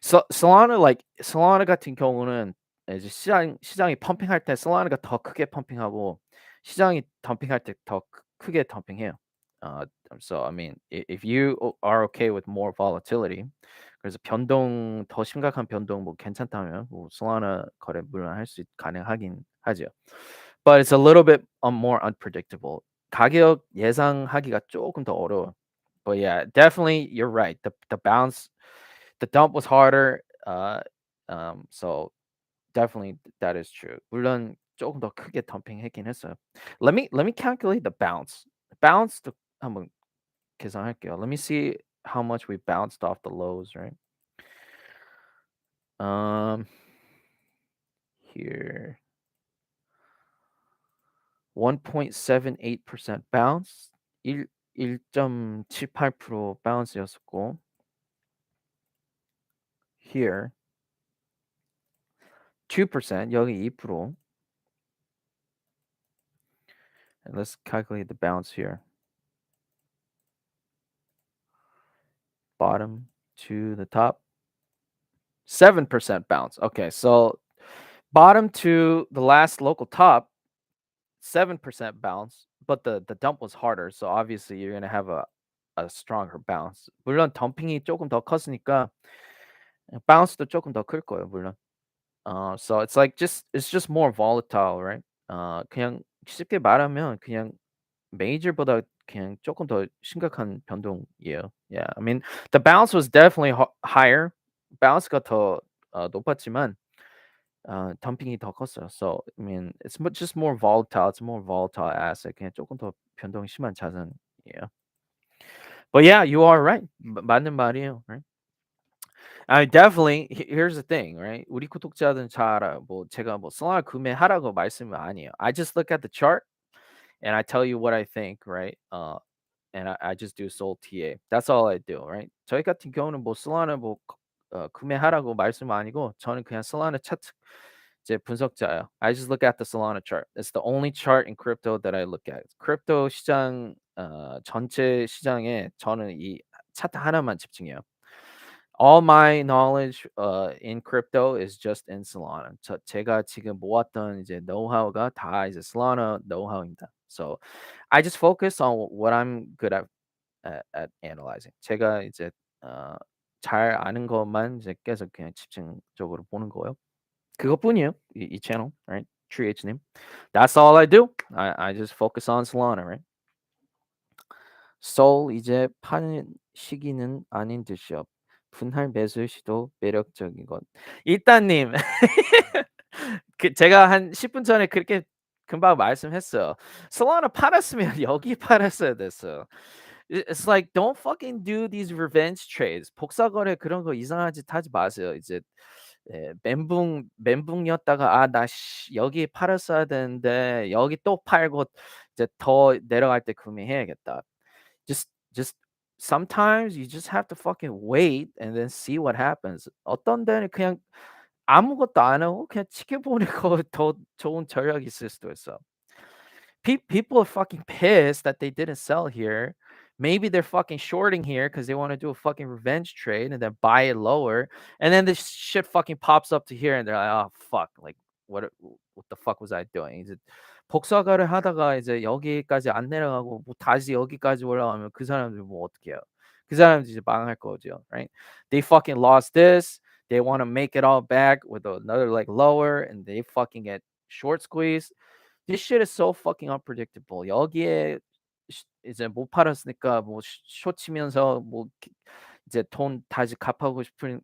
Solana like Solana 같은 경우는 이제 시장이 펌핑할 때 Solana가 더 크게 펌핑하고 시장이 덤핑할 때 더 크게 덤핑해요. So I mean, if you are okay with more volatility, 그래서 변동 더 심각한 변동 뭐 괜찮다면 뭐 Solana 거래 물론 가능하긴 하죠. But it's a little bit more unpredictable. 가격 예상하기가 조금 더 어려워. But yeah, definitely you're right. The dump was harder. So definitely that is true. 물론 조금 더 크게 덤핑했긴 했어요. Let me calculate the bounce. Bounce도 한번 계산할게요. Let me see how much we bounced off the lows, right? Um, here 1.78% bounce. 1.78% bounce였었고 here 2% 여기 2%. And let's calculate the bounce here. Bottom to the top. 7% bounce. Okay, so bottom to the last local top, 7% bounce, but the dump was harder. So obviously you're gonna have a stronger bounce. 물론 덤핑이 조금 더 컸으니까 bounce도 조금 더 클 거예요, 물론. So it's just more volatile, right? 그냥 쉽게 말하면 그냥 메이저보다 그냥 조금 더 심각한 변동이에요. Yeah, I mean the bounce was definitely higher. bounce가 더 높았지만 덤핑이 더 컸어요. So I mean it's just more volatile. It's a more volatile asset. 그냥 조금 더 변동이 심한 자산이에요. But yeah, you are right. 맞는 말이에요. Right? I definitely here's the thing, right? 우리 구독자들은 잘 알아요. 뭐 제가 뭐 솔라나 구매하라고 말씀은 아니에요. I just look at the chart and I tell you what I think, right? And I just do Soul TA. That's all I do, right? 저희 같은 경우는 뭐 솔라나 뭐 구매하라고 말씀 아니고 저는 그냥 솔라나 차트 이제 분석자예요. I just look at the Solana chart. It's the only chart in crypto that I look at. 크립토 시장 전체 시장에 저는 이 차트 하나만 집중해요. All my knowledge in crypto is just in Solana. 제가 지금 모았던 이제 노하우가 다 이제 Solana 노하우입니다. So I just focus on what I'm good at analyzing. 제가 이제 어, 잘 아는 것만 이제 계속 그냥 집중적으로 보는 거예요. 그것뿐이에요. 이 채널, right? TH님. That's all I do. I just focus on Solana, right? Soul 이제 파는 시기는 아닌 듯이요. 분할 매수 시도 매력적인 것. 일단님 제가 한 10분 전에 그렇게 금방 말씀했어요. Solana 팔았으면 여기 팔았어야 됐어요. It's like don't fucking do these revenge trades. 복사 거래 그런 거 이상한 짓 하지 마세요. 이제 멘붕이었다가 '아 나 여기 팔았어야 되는데 여기 또 팔고 이제 더 내려갈 때 구매해야겠다.' Just sometimes you just have to fucking wait and then see what happens. 어떤 데는 그냥 아무것도 안 하고 그냥 지켜보는 거 더 좋은 전략이 있을 수도 있어. People are fucking pissed that they didn't sell here. Maybe they're fucking shorting here because they want to do a fucking revenge trade and then buy it lower. And then this shit fucking pops up to here and they're like, oh fuck, like what the fuck was I doing? 이제 복사가를 하다가 이제 여기까지 안 내려가고 뭐 다시 여기까지 올라가면 그 사람들 뭐 어떻게 해요? 그 사람들 이제 망할 거죠, right? They fucking lost this. They want to make it all back with another like lower, and they fucking get short squeezed. This shit is so fucking unpredictable. 여기에 이제 못 팔았으니까 뭐 쇼 치면서 뭐 이제 돈 다시 갚하고 싶은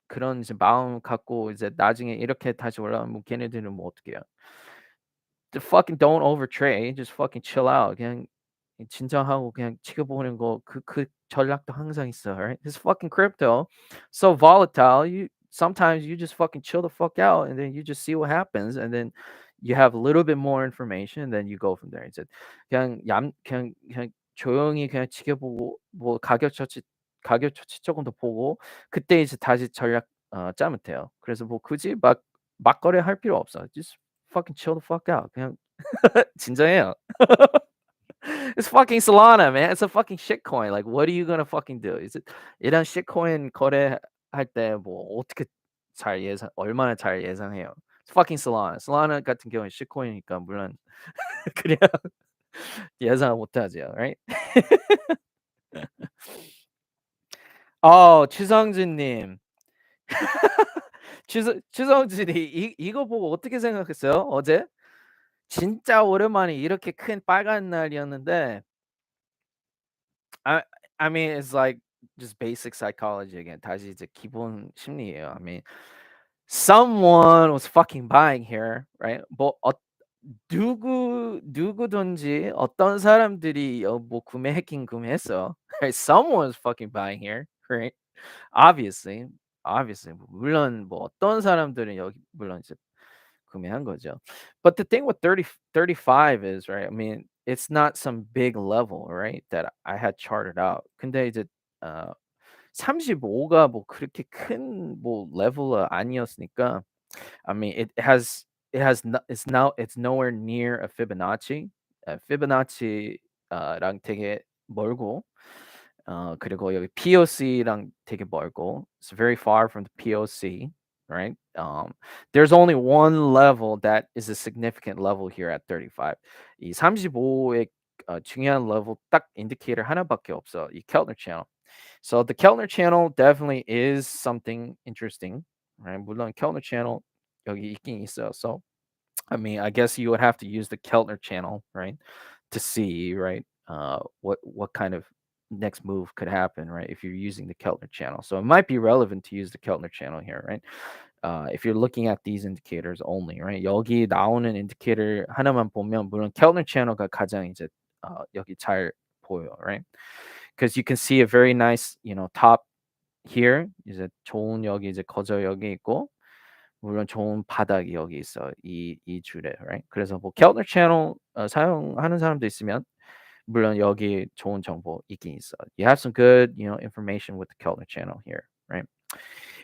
그런 이제 마음 갖고 이제 나중에 이렇게 다시 올라오면 뭐 걔네들은 뭐 어떡해요. Just fucking don't overtrade. Just fucking chill out. 그냥 진정하고 그냥 지켜보는 거 그 전략도 항상 있어. Right? It's fucking crypto. So volatile. You sometimes you just fucking chill the fuck out and then you just see what happens and then you have a little bit more information and then you go from there. 이제 그냥 조용히 그냥 지켜보고 뭐 가격 처치 조금 더 보고 그때 이제 다시 전략 짜면 돼요. 그래서 뭐 굳이 막 거래할 필요 없어. Just fucking chill the fuck out. 그냥 진정해요. It's fucking Solana, man. It's a fucking shitcoin. Like, what are you gonna fucking do? Is it 이런 shitcoin 거래할 때 뭐 어떻게 얼마나 잘 예상해요? It's fucking Solana. Solana 같은 경우는 shitcoin이니까 물론 그냥 예상 못하죠, right? 추성진님. 추성진이 이거 보고 어떻게 생각했어요? 어제? 진짜 오랜만에 이렇게 큰 빨간 날이었는데 I I mean, it's like just basic psychology again. 다시 이제 기본 심리예요. I mean, someone was fucking buying here, right? 뭐 누구든지 어떤 사람들이 뭐 구매했긴 구매했어. Right? Someone was fucking buying here, right? Obviously, obviously. 물론 뭐 어떤 사람들은 여기 물론 이제 구매한 거죠. But the thing with 35 is, right? I mean, it's not some big level, right? That I had charted out. 근데 이제 어 35가 뭐 그렇게 큰 뭐 레벨은 아니었으니까 I mean, it's nowhere near a Fibonacci. Fibonacci 랑 되게 멀고 그리고 여기 POC랑 되게 멀고 it's very far from the POC, right? There's only one level that is a significant level here at 35. 이 35의 중요한 level 딱 indicator 하나밖에 없어. 이 Keltner channel. So the Keltner channel definitely is something interesting, right? 물론 Keltner channel 여기 있긴 있어요. So I mean, I guess you would have to use the Keltner channel, right, to see, right, what kind of next move could happen, right, if you're using the Keltner channel. So it might be relevant to use the Keltner channel here, right? If you're looking at these indicators only, right? 여기 나오는 인디케이터 하나만 보면 물론 Keltner channel가 가장 이제 여기 잘 보여, right? Because you can see a very nice, top here 이제 좋은 여기 이제 거저 여기 있고 물론 좋은 바닥이 여기 있어. 이 줄에, right? 그래서 뭐 Keltner channel 사용하는 사람도 있으면 물론 여기 좋은 정보 있긴 있어. You have some good, information with the Keltner channel here, right?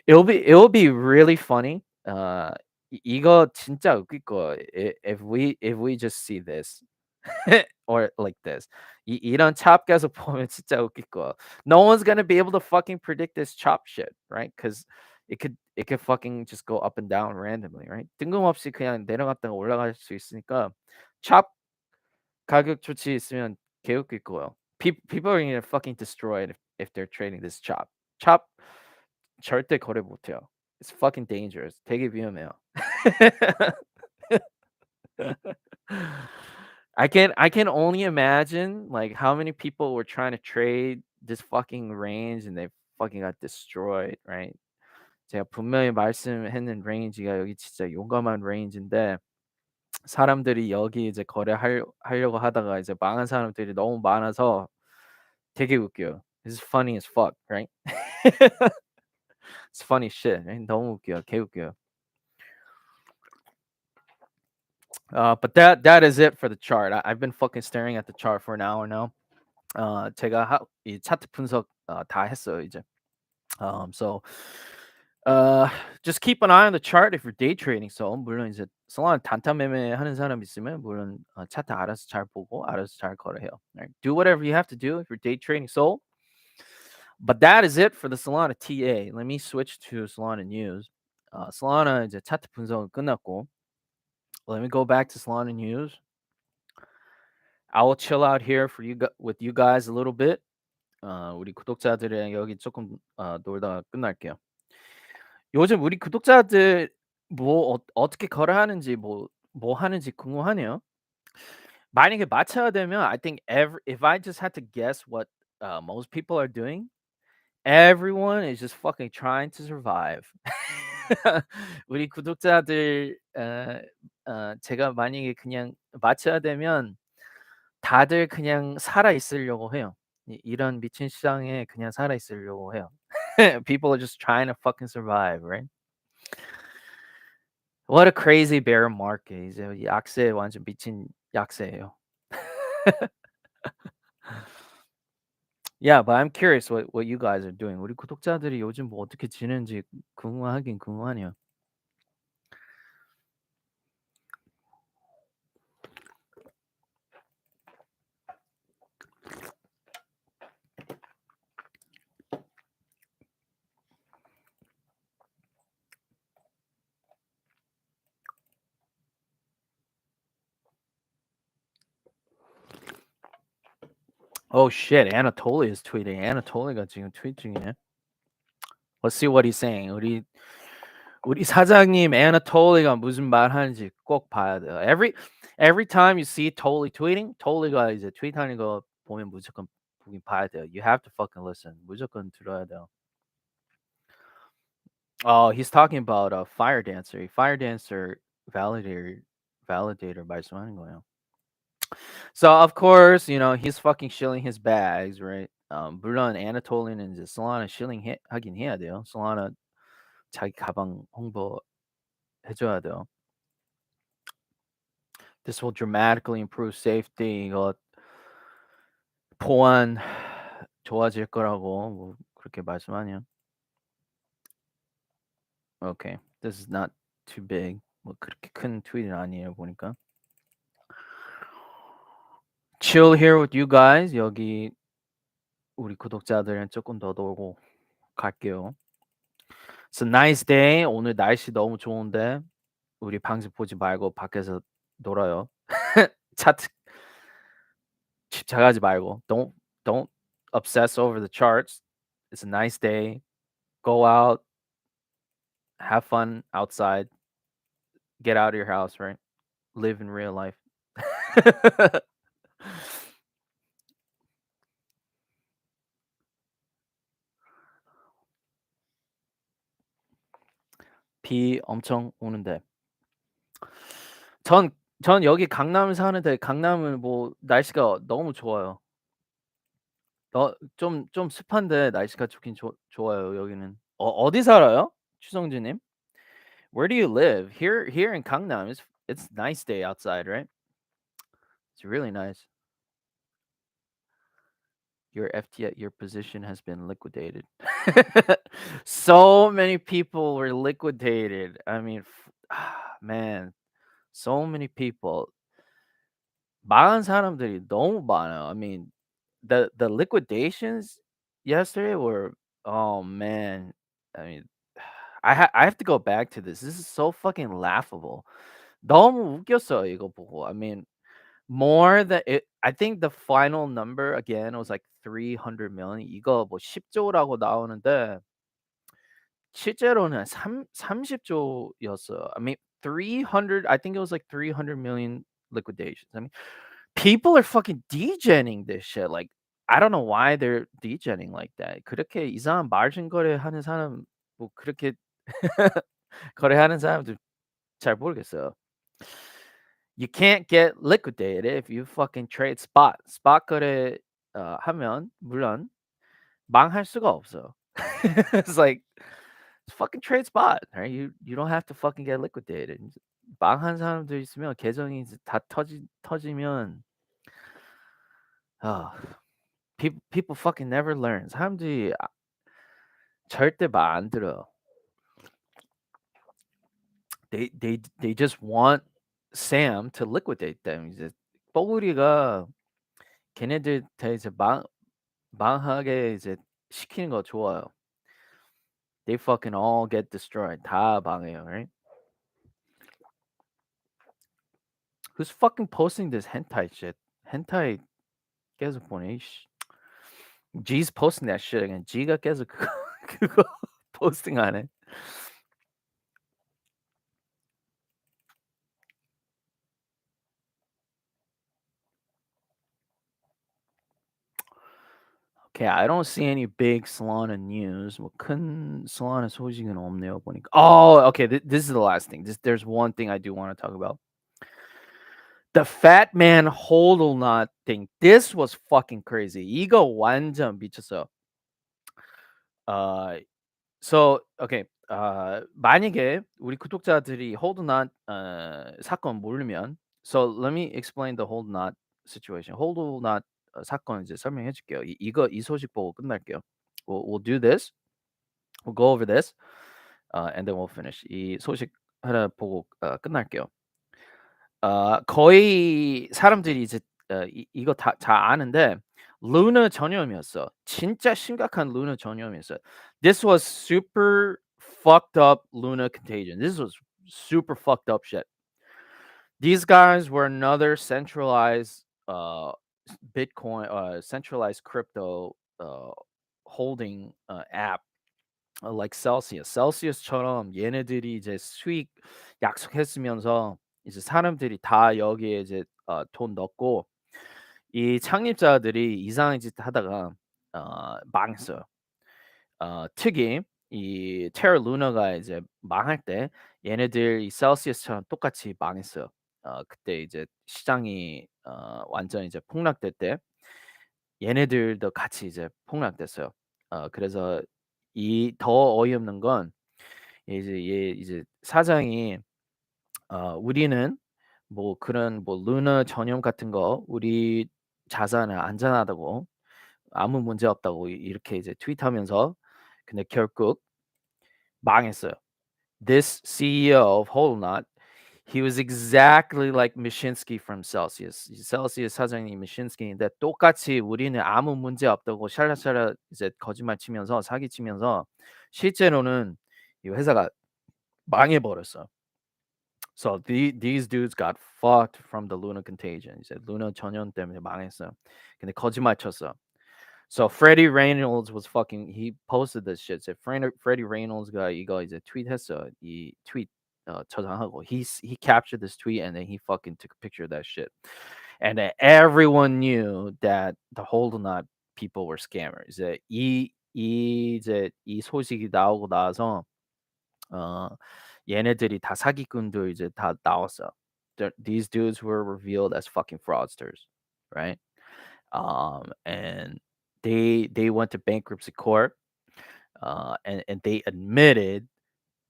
It'll be really funny 이거 진짜 웃길 거예요. If we just see this or like this. 이런 chop 계속 보면 진짜 웃길 거야. No one's gonna be able to fucking predict this chop shit, right? Because it could fucking just go up and down randomly, right? 뜬금없이 그냥 내려갔다가 올라갈 수 있으니까 chop 가격 조치 있으면 개웃길 거예요. People are gonna fucking destroy it if they're trading this chop. chop 절대 거래 못 해요. It's fucking dangerous. 되게 위험해요. I can only imagine like how many people were trying to trade this fucking range and they fucking got destroyed, right? 제가 분명히 말씀했는 레인지가 여기 진짜 용감한 레인지인데 사람들이 여기 이제 하려고 하다가 이제 망한 사람들이 너무 많아서 되게 웃겨요. It's funny as fuck, right? It's funny shit. Right? 너무 웃겨요. 개 웃겨요. But that is it for the chart. I've been fucking staring at the chart for an hour now. 제가 이 차트 분석 다 했어요 이제. So uh, just keep an eye on the chart if you're day trading. So 물론 이제 솔라나 단타 매매하는 사람 있으면 물론 차트 알아서 잘 보고 알아서 잘 거래해요. Right? Do whatever you have to do if you're day trading Sol. But that is it for the Solana TA. Let me switch to Solana news. Solana 이제 차트 분석은 끝났고. Let me go back to Solana news. I will chill out here for with you guys a little bit. 우리 구독자들이랑 여기 조금 놀다가 끝날게요. 요즘 우리 구독자들 뭐 어떻게 거래하는지 뭐 하는지 궁금하네요. 만약에 맞춰야 되면 I think if I just had to guess what most people are doing, everyone is just fucking trying to survive. 우리 구독자들 제가 만약에 그냥 맞춰야 되면 다들 그냥 살아 있으려고 해요. 이런 미친 시장에 그냥 살아 있으려고 해요. People are just trying to fucking survive, right? What a crazy bear market. 이제 약세 완전 미친 약세예요. Yeah, but I'm curious what you guys are doing. 우리 구독자들이 요즘 뭐 어떻게 지내는지 궁금하긴 궁금하네요. Oh shit, Anatoly is tweeting. Anatoly가 지금 트윗 중이네. Let's see what he's saying. 우리 사장님 Anatoly가 무슨 말 하는지 꼭 봐야 돼요. Every time you see Toly tweeting, Toly가 이제 트윗하는 거 보면 무조건 보긴 봐야 돼요. You have to fucking listen. 무조건 들어야 돼요. Oh, he's talking about a fire dancer. Fire dancer validator 말씀하는 거예요. So of course, he's fucking shilling his bags, right? 물론 Anatolia는 이제 Solana 하긴 해야 돼요. Solana 자기 가방 홍보 해줘야 돼요. This will dramatically improve safety. 이거 보안 좋아질 거라고 뭐 그렇게 말씀하네요. Okay, this is not too big. 뭐 그렇게 큰 트윗은 아니에요 보니까. Chill here with you guys. 여기 우리 구독자들은 조금 더 놀고 갈게요. It's a nice day. 오늘 날씨 너무 좋은데 우리 방송 보지 말고 밖에서 놀아요. 차트 집착하지 말고. Don't obsess over the charts. It's a nice day. Go out, have fun outside. Get out of your house, right? Live in real life. 비 엄청 오는데. 전 여기 강남 사는데 강남은 뭐 날씨가 너무 좋아요. 좀 습한데 날씨가 좋긴 좋아요 여기는. 어디 살아요? 추성진님? Where do you live? Here in Gangnam, it's nice day outside, right? It's really nice. Your position has been liquidated. So many people were liquidated. I mean, man, so many people. 망한 사람들이 너무 많아요. I mean, the liquidations yesterday were, oh man. I mean, I have to go back to this. This is so fucking laughable. 너무 웃겼어요 이거 보고. I mean, more than it. I think the final number again was like 300 million. 이거 뭐 10조라고 나오는데 실제로는 30조였어요. I mean, 300. I think it was like 300 million liquidations. I mean, people are fucking degenning this shit. Like, I don't know why they're degenning like that. 그렇게 이상한 마진 거래하는 사람 뭐 그렇게 거래하는 사람들 잘 모르겠어요. You can't get liquidated if you fucking trade spot. spot 거래 하면 물론 망할 수가 없어. It's like fucking trade spot, right? You don't have to fucking get liquidated. 망한 사람들 있으면 계정이 이제 다 터지면 아 people fucking never learn. 사람들이 절대 말 안 들어요. They just want Sam to liquidate them. 이제 뻐구리가 걔네들 다 이제 망하게 이제 시키는 거 좋아요. They fucking all get destroyed. 다 망해요, right? Who's fucking posting this hentai shit? hentai 계속 보내. 이씨. G's posting that shit again. G가 계속 그거 posting 하네. Okay, I don't see any big Solana news. 뭐 큰 Solana 소식은 없네요 보니까. Oh, okay. This is the last thing. There's one thing I do want to talk about. The fat man hodl knot thing. This was fucking crazy. 이거 완전 미쳤어요. 어, so okay. 만약에 우리 구독자들이 hold not 사건 모르면, so let me explain the hold not situation. hold not 사건 이제 설명해 줄게요. 이 소식 보고 끝날게요. We'll do this. We'll go over this. And then we'll finish. 이 소식 하나 보고 끝날게요. 거의 사람들이 이제 이거 다 아는데 루너 전염이었어. 진짜 심각한 루너 전염이었어요. This was super fucked up Luna contagion. This was super fucked up shit. These guys were another centralized Bitcoin, centralized crypto holding app like Celsius. Celsius처럼 얘네들이 이제 수익 약속했으면서 이제 사람들이 다 여기에 이제 돈 넣고 이 창립자들이 이상한 짓 하다가 망했어요. 특히 이 테라 루나가 이제 망할 때 얘네들 이 셀시우스처럼 똑같이 망했어요. 그때 이제 시장이 완전 이제 폭락될 때 얘네들도 같이 이제 폭락됐어요. 그래서 이 더 어이없는 건 이제 이제 사장이 "우리는 뭐 그런 뭐 루나 전염 같은 거 우리 자산은 안전하다고 아무 문제 없다고 이렇게 이제 트윗하면서 근데 결국 망했어요. This CEO of Holonut, he was exactly like Mishinsky from Celsius. Celsius 사장이 Mishinsky인데 똑같이 우리는 아무 문제 없다고 샬라샬라 이제 거짓말 치면서 사기 치면서 실제로는 이 회사가 망해 버렸어. So these dudes got fucked from the Luna contagion. 이제 루나 전염 때문에 망했어요. 근데 거짓말 쳤어. So Freddie Reynolds was fucking. He posted this shit. Said Freddie Reynolds가 이거 이제 트윗했어. 이 트윗 저장하고 he captured this tweet and then he fucking took a picture of that shit. And then everyone knew that the Holdenot people were scammers. 이제 이 소식이 나오고 나서 어 얘네들이 다 사기꾼들 이제 다 나왔어. These dudes were revealed as fucking fraudsters, right? And they went to bankruptcy court, and they admitted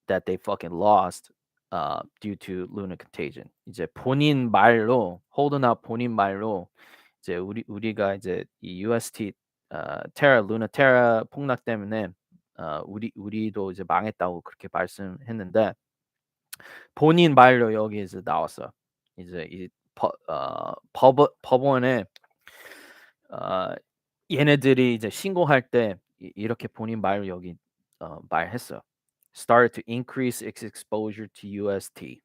that they fucking lost due to Luna contagion. 이제 본인 말로 홀드나 본인 말로 이제 우리가 이제 이 UST 테라 루나 테라 폭락 때문에 우리도 이제 망했다고 그렇게 말씀했는데 본인 말로 여기 이제 나왔어. 이제 이 법원에 어 얘네들이 이제 신고할 때 이렇게 본인 말로 여기 말했어. "Start to increase its exposure to UST."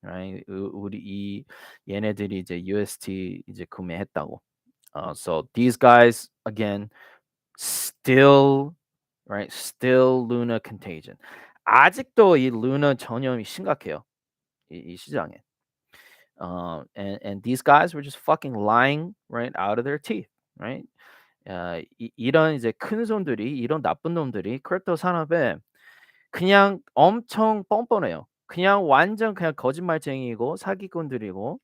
right? 우리 이 얘네들이 이제 UST 이제 구매했다고. So these guys again still right? Still Luna contagion. 아직도 이 루나 전염이 심각해요. 이 시장에. And these guys were just fucking lying right out of their teeth, right? 이런 이제 큰 손들이 이런 나쁜 놈들이 크립토 산업에 그냥 엄청 뻔뻔해요. 그냥 완전 그냥 거짓말쟁이고 사기꾼들이고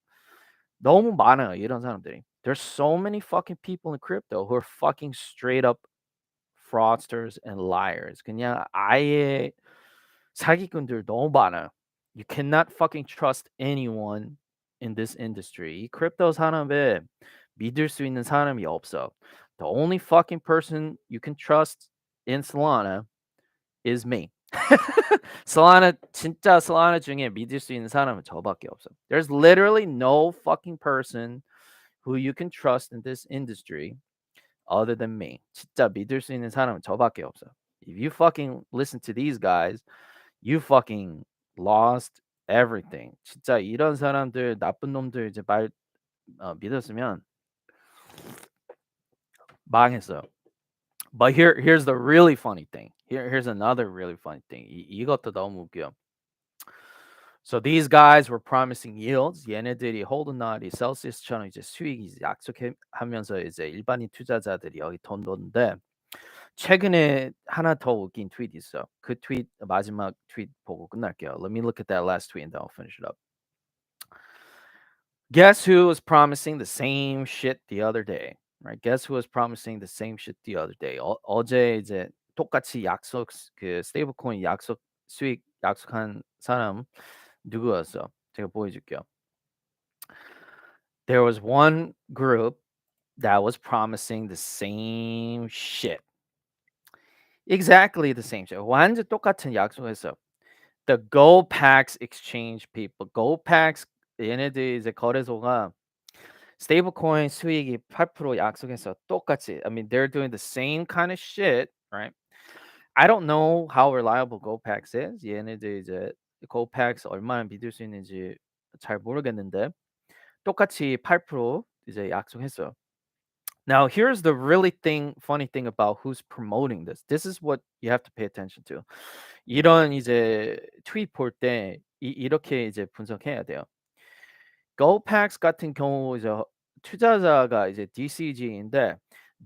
너무 많아요, 이런 사람들이. There's so many fucking people in crypto who are fucking straight up fraudsters and liars. 그냥 아예 사기꾼들 너무 많아요. You cannot fucking trust anyone in this industry. 이 크립토 산업에 믿을 수 있는 사람이 없어. The only fucking person you can trust in Solana is me. Solana 진짜 Solana 중에 믿을 수 있는 사람은 저밖에 없어. There's literally no fucking person who you can trust in this industry other than me. 진짜 믿을 수 있는 사람은 저밖에 없어. If you fucking listen to these guys, you fucking lost everything. 진짜 이런 사람들 나쁜 놈들 이제 말 믿었으면 망했어요. But here's the really funny thing. Here's another really funny thing. 이것도 너무 웃겨. So these guys were promising yields. 얘네들이 홀드날이 셀시우스처럼 이제 수익이 약속하면서 이제 일반인 투자자들이 여기 돈 넣는데 최근에 하나 더 웃긴 트윗 있어. 그 트윗 마지막 트윗 보고 끝날게요. Let me look at that last tweet and then I'll finish it up. Guess who was promising the same shit the other day? Right? Guess who was promising the same shit the other day? 어제 이제 똑같이 약속 그 스테이블 코인 약속 수익 약속한 사람 누구였어? 제가 보여줄게요. There was one group that was promising the same shit. Exactly the same shit. 완전 똑같은 약속했어요. The GoPax exchange people. GoPax 얘네들 이제 거래소가 스테이블 코인 수익이 8% 약속했어. 똑같이. I mean, they're doing the same kind of shit, right? I don't know how reliable GoPax is. 얘네들 이제 GoPax 얼마나 믿을 수 있는지 잘 모르겠는데 똑같이 8% 이제 약속했어요. Now, here's the really funny thing about who's promoting this. This is what you have to pay attention to. 이런 이제 트윗 볼 때 이렇게 이제 분석해야 돼요. GoPax 같은 경우 이제 투자자가 이제 DCG인데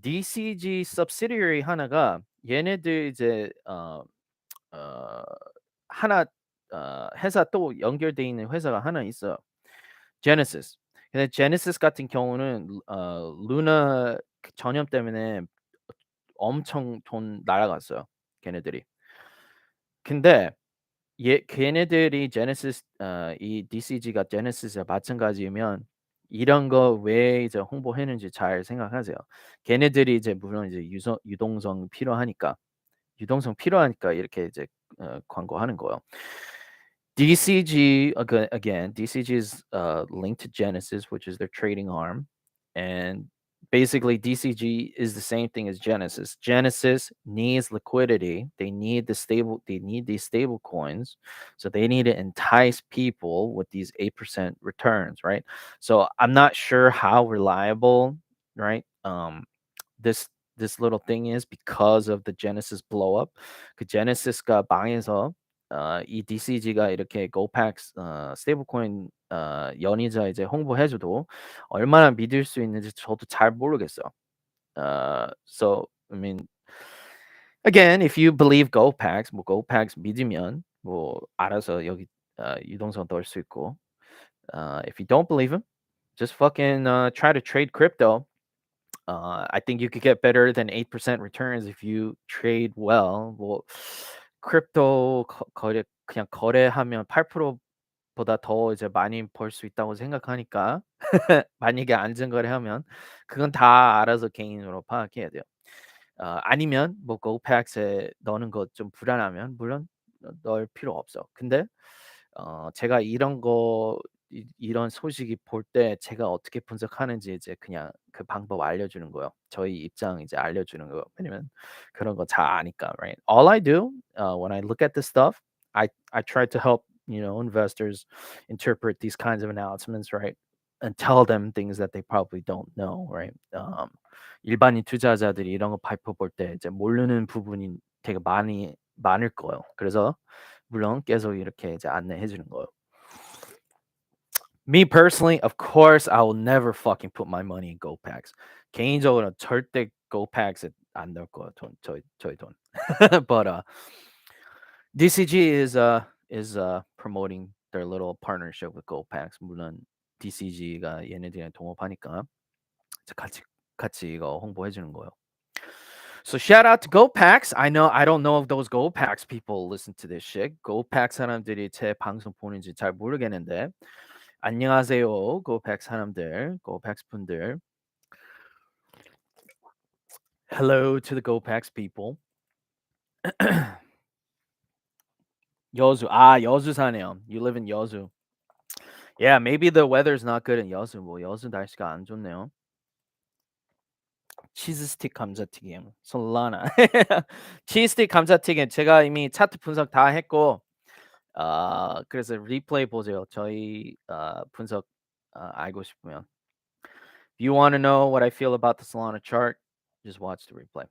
DCG subsidiary 하나가 얘네들 이제 어 하나 회사 또 연결돼 있는 회사가 하나 있어요. Genesis. 근데 Genesis 같은 경우는 루나 전염 때문에 엄청 돈 날아갔어요, 걔네들이. 근데 걔네들이 제네시스 이 DCG가 제네시스와 마찬가지면 이런 거 왜 이제 홍보했는지 잘 생각하세요. 걔네들이 이제 물론 이제 유동성 필요하니까 이렇게 이제 광고하는 거예요. DCG again, DCG is linked to Genesis, which is their trading arm, and basically DCG is the same thing as Genesis. Genesis needs liquidity. They need these stable coins, so they need to entice people with these 8% returns, right? So I'm not sure how reliable, right? This this little thing is because of the Genesis blow up. 그 Genesis가 망해서 이 DCG가 이렇게 GoPax 스테이블 코인 연이자 이제 홍보해 줘도 얼마나 믿을 수 있는지 저도 잘 모르겠어요. So I mean again, if you believe GoPax, 뭐 GoPax 믿으면 뭐 알아서 여기 유동성 넣을 수 있고 if you don't believe him, just fucking try to trade crypto. I think you could get better than 8% returns if you trade well. 뭐 크립토 거래 그냥 거래하면 8% 보다 더 이제 많이 벌 수 있다고 생각하니까 만약에 안전 거래하면 그건 다 알아서 개인으로 파악해야 돼요. 아니면 뭐 고팩스에 넣는 거 좀 불안하면 물론 넣을 필요 없어. 근데 제가 이런 거 이런 소식이 볼 때 제가 어떻게 분석하는지 이제 그냥 그 방법 알려주는 거예요. 저희 입장 이제 알려주는 거예요. 왜냐면 그런 거 잘 아니까, right? All I do when I look at this stuff, I try to help investors interpret these kinds of announcements, right? And tell them things that they probably don't know, right? 일반인 투자자들이 이런 거 발표 볼 때 이제 모르는 부분이 되게 많을 거예요. 그래서 물론 계속 이렇게 이제 안내해 주는 거예요. Me personally, of course, I will never fucking put my money in GoPacks. 개인적으로는 절대 GoPacks에 안 넣을 거예요. 저희 돈. But DCG is promoting their little partnership with GoPacks. 물론 DCG가 얘네들이랑 동업하니까 이제 같이 이거 홍보해 주는 거예요. So shout out to GoPacks. I don't know if those GoPacks people listen to this shit. GoPacks 사람들이 제 방송 보는지 잘 모르겠는데 안녕하세요, GoPacks 사람들, GoPacks 분들. Hello to the GoPacks people. 여수, 여수 사네요. You live in 여수. Yeah, maybe the weather's not good in 여수. 뭐 여수 날씨가 안 좋네요. 치즈 스틱 감자튀김, 솔라나. 치즈 스틱 감자튀김 제가 이미 차트 분석 다 했고 그래서 리플레이 보세요. 저희 분석 알고 싶으면. If you want to know what I feel about the Solana chart, just watch the replay.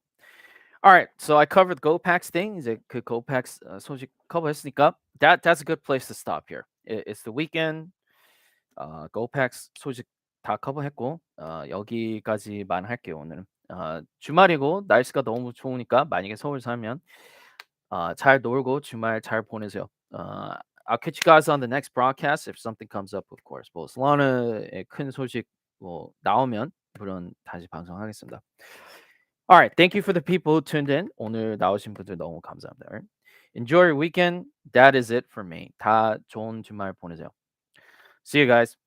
All right, so I covered the GoPacks thing. 이제 그 GoPacks 소식 커버했으니까 that's a good place to stop here. It's the weekend. GoPacks 소식 다 커버했고 여기까지만 할게요 오늘은. 주말이고 날씨가 너무 좋으니까 만약에 서울 살면 잘 놀고 주말 잘 보내세요. I'll catch you guys on the next broadcast if something comes up, of course. 뭐 솔라나의 큰 소식 뭐 나오면 물론 다시 방송하겠습니다. All right, thank you for the people who tuned in. 오늘 나오신 분들 너무 감사합니다. All right? Enjoy your weekend. That is it for me. 다 좋은 주말 보내세요. See you guys.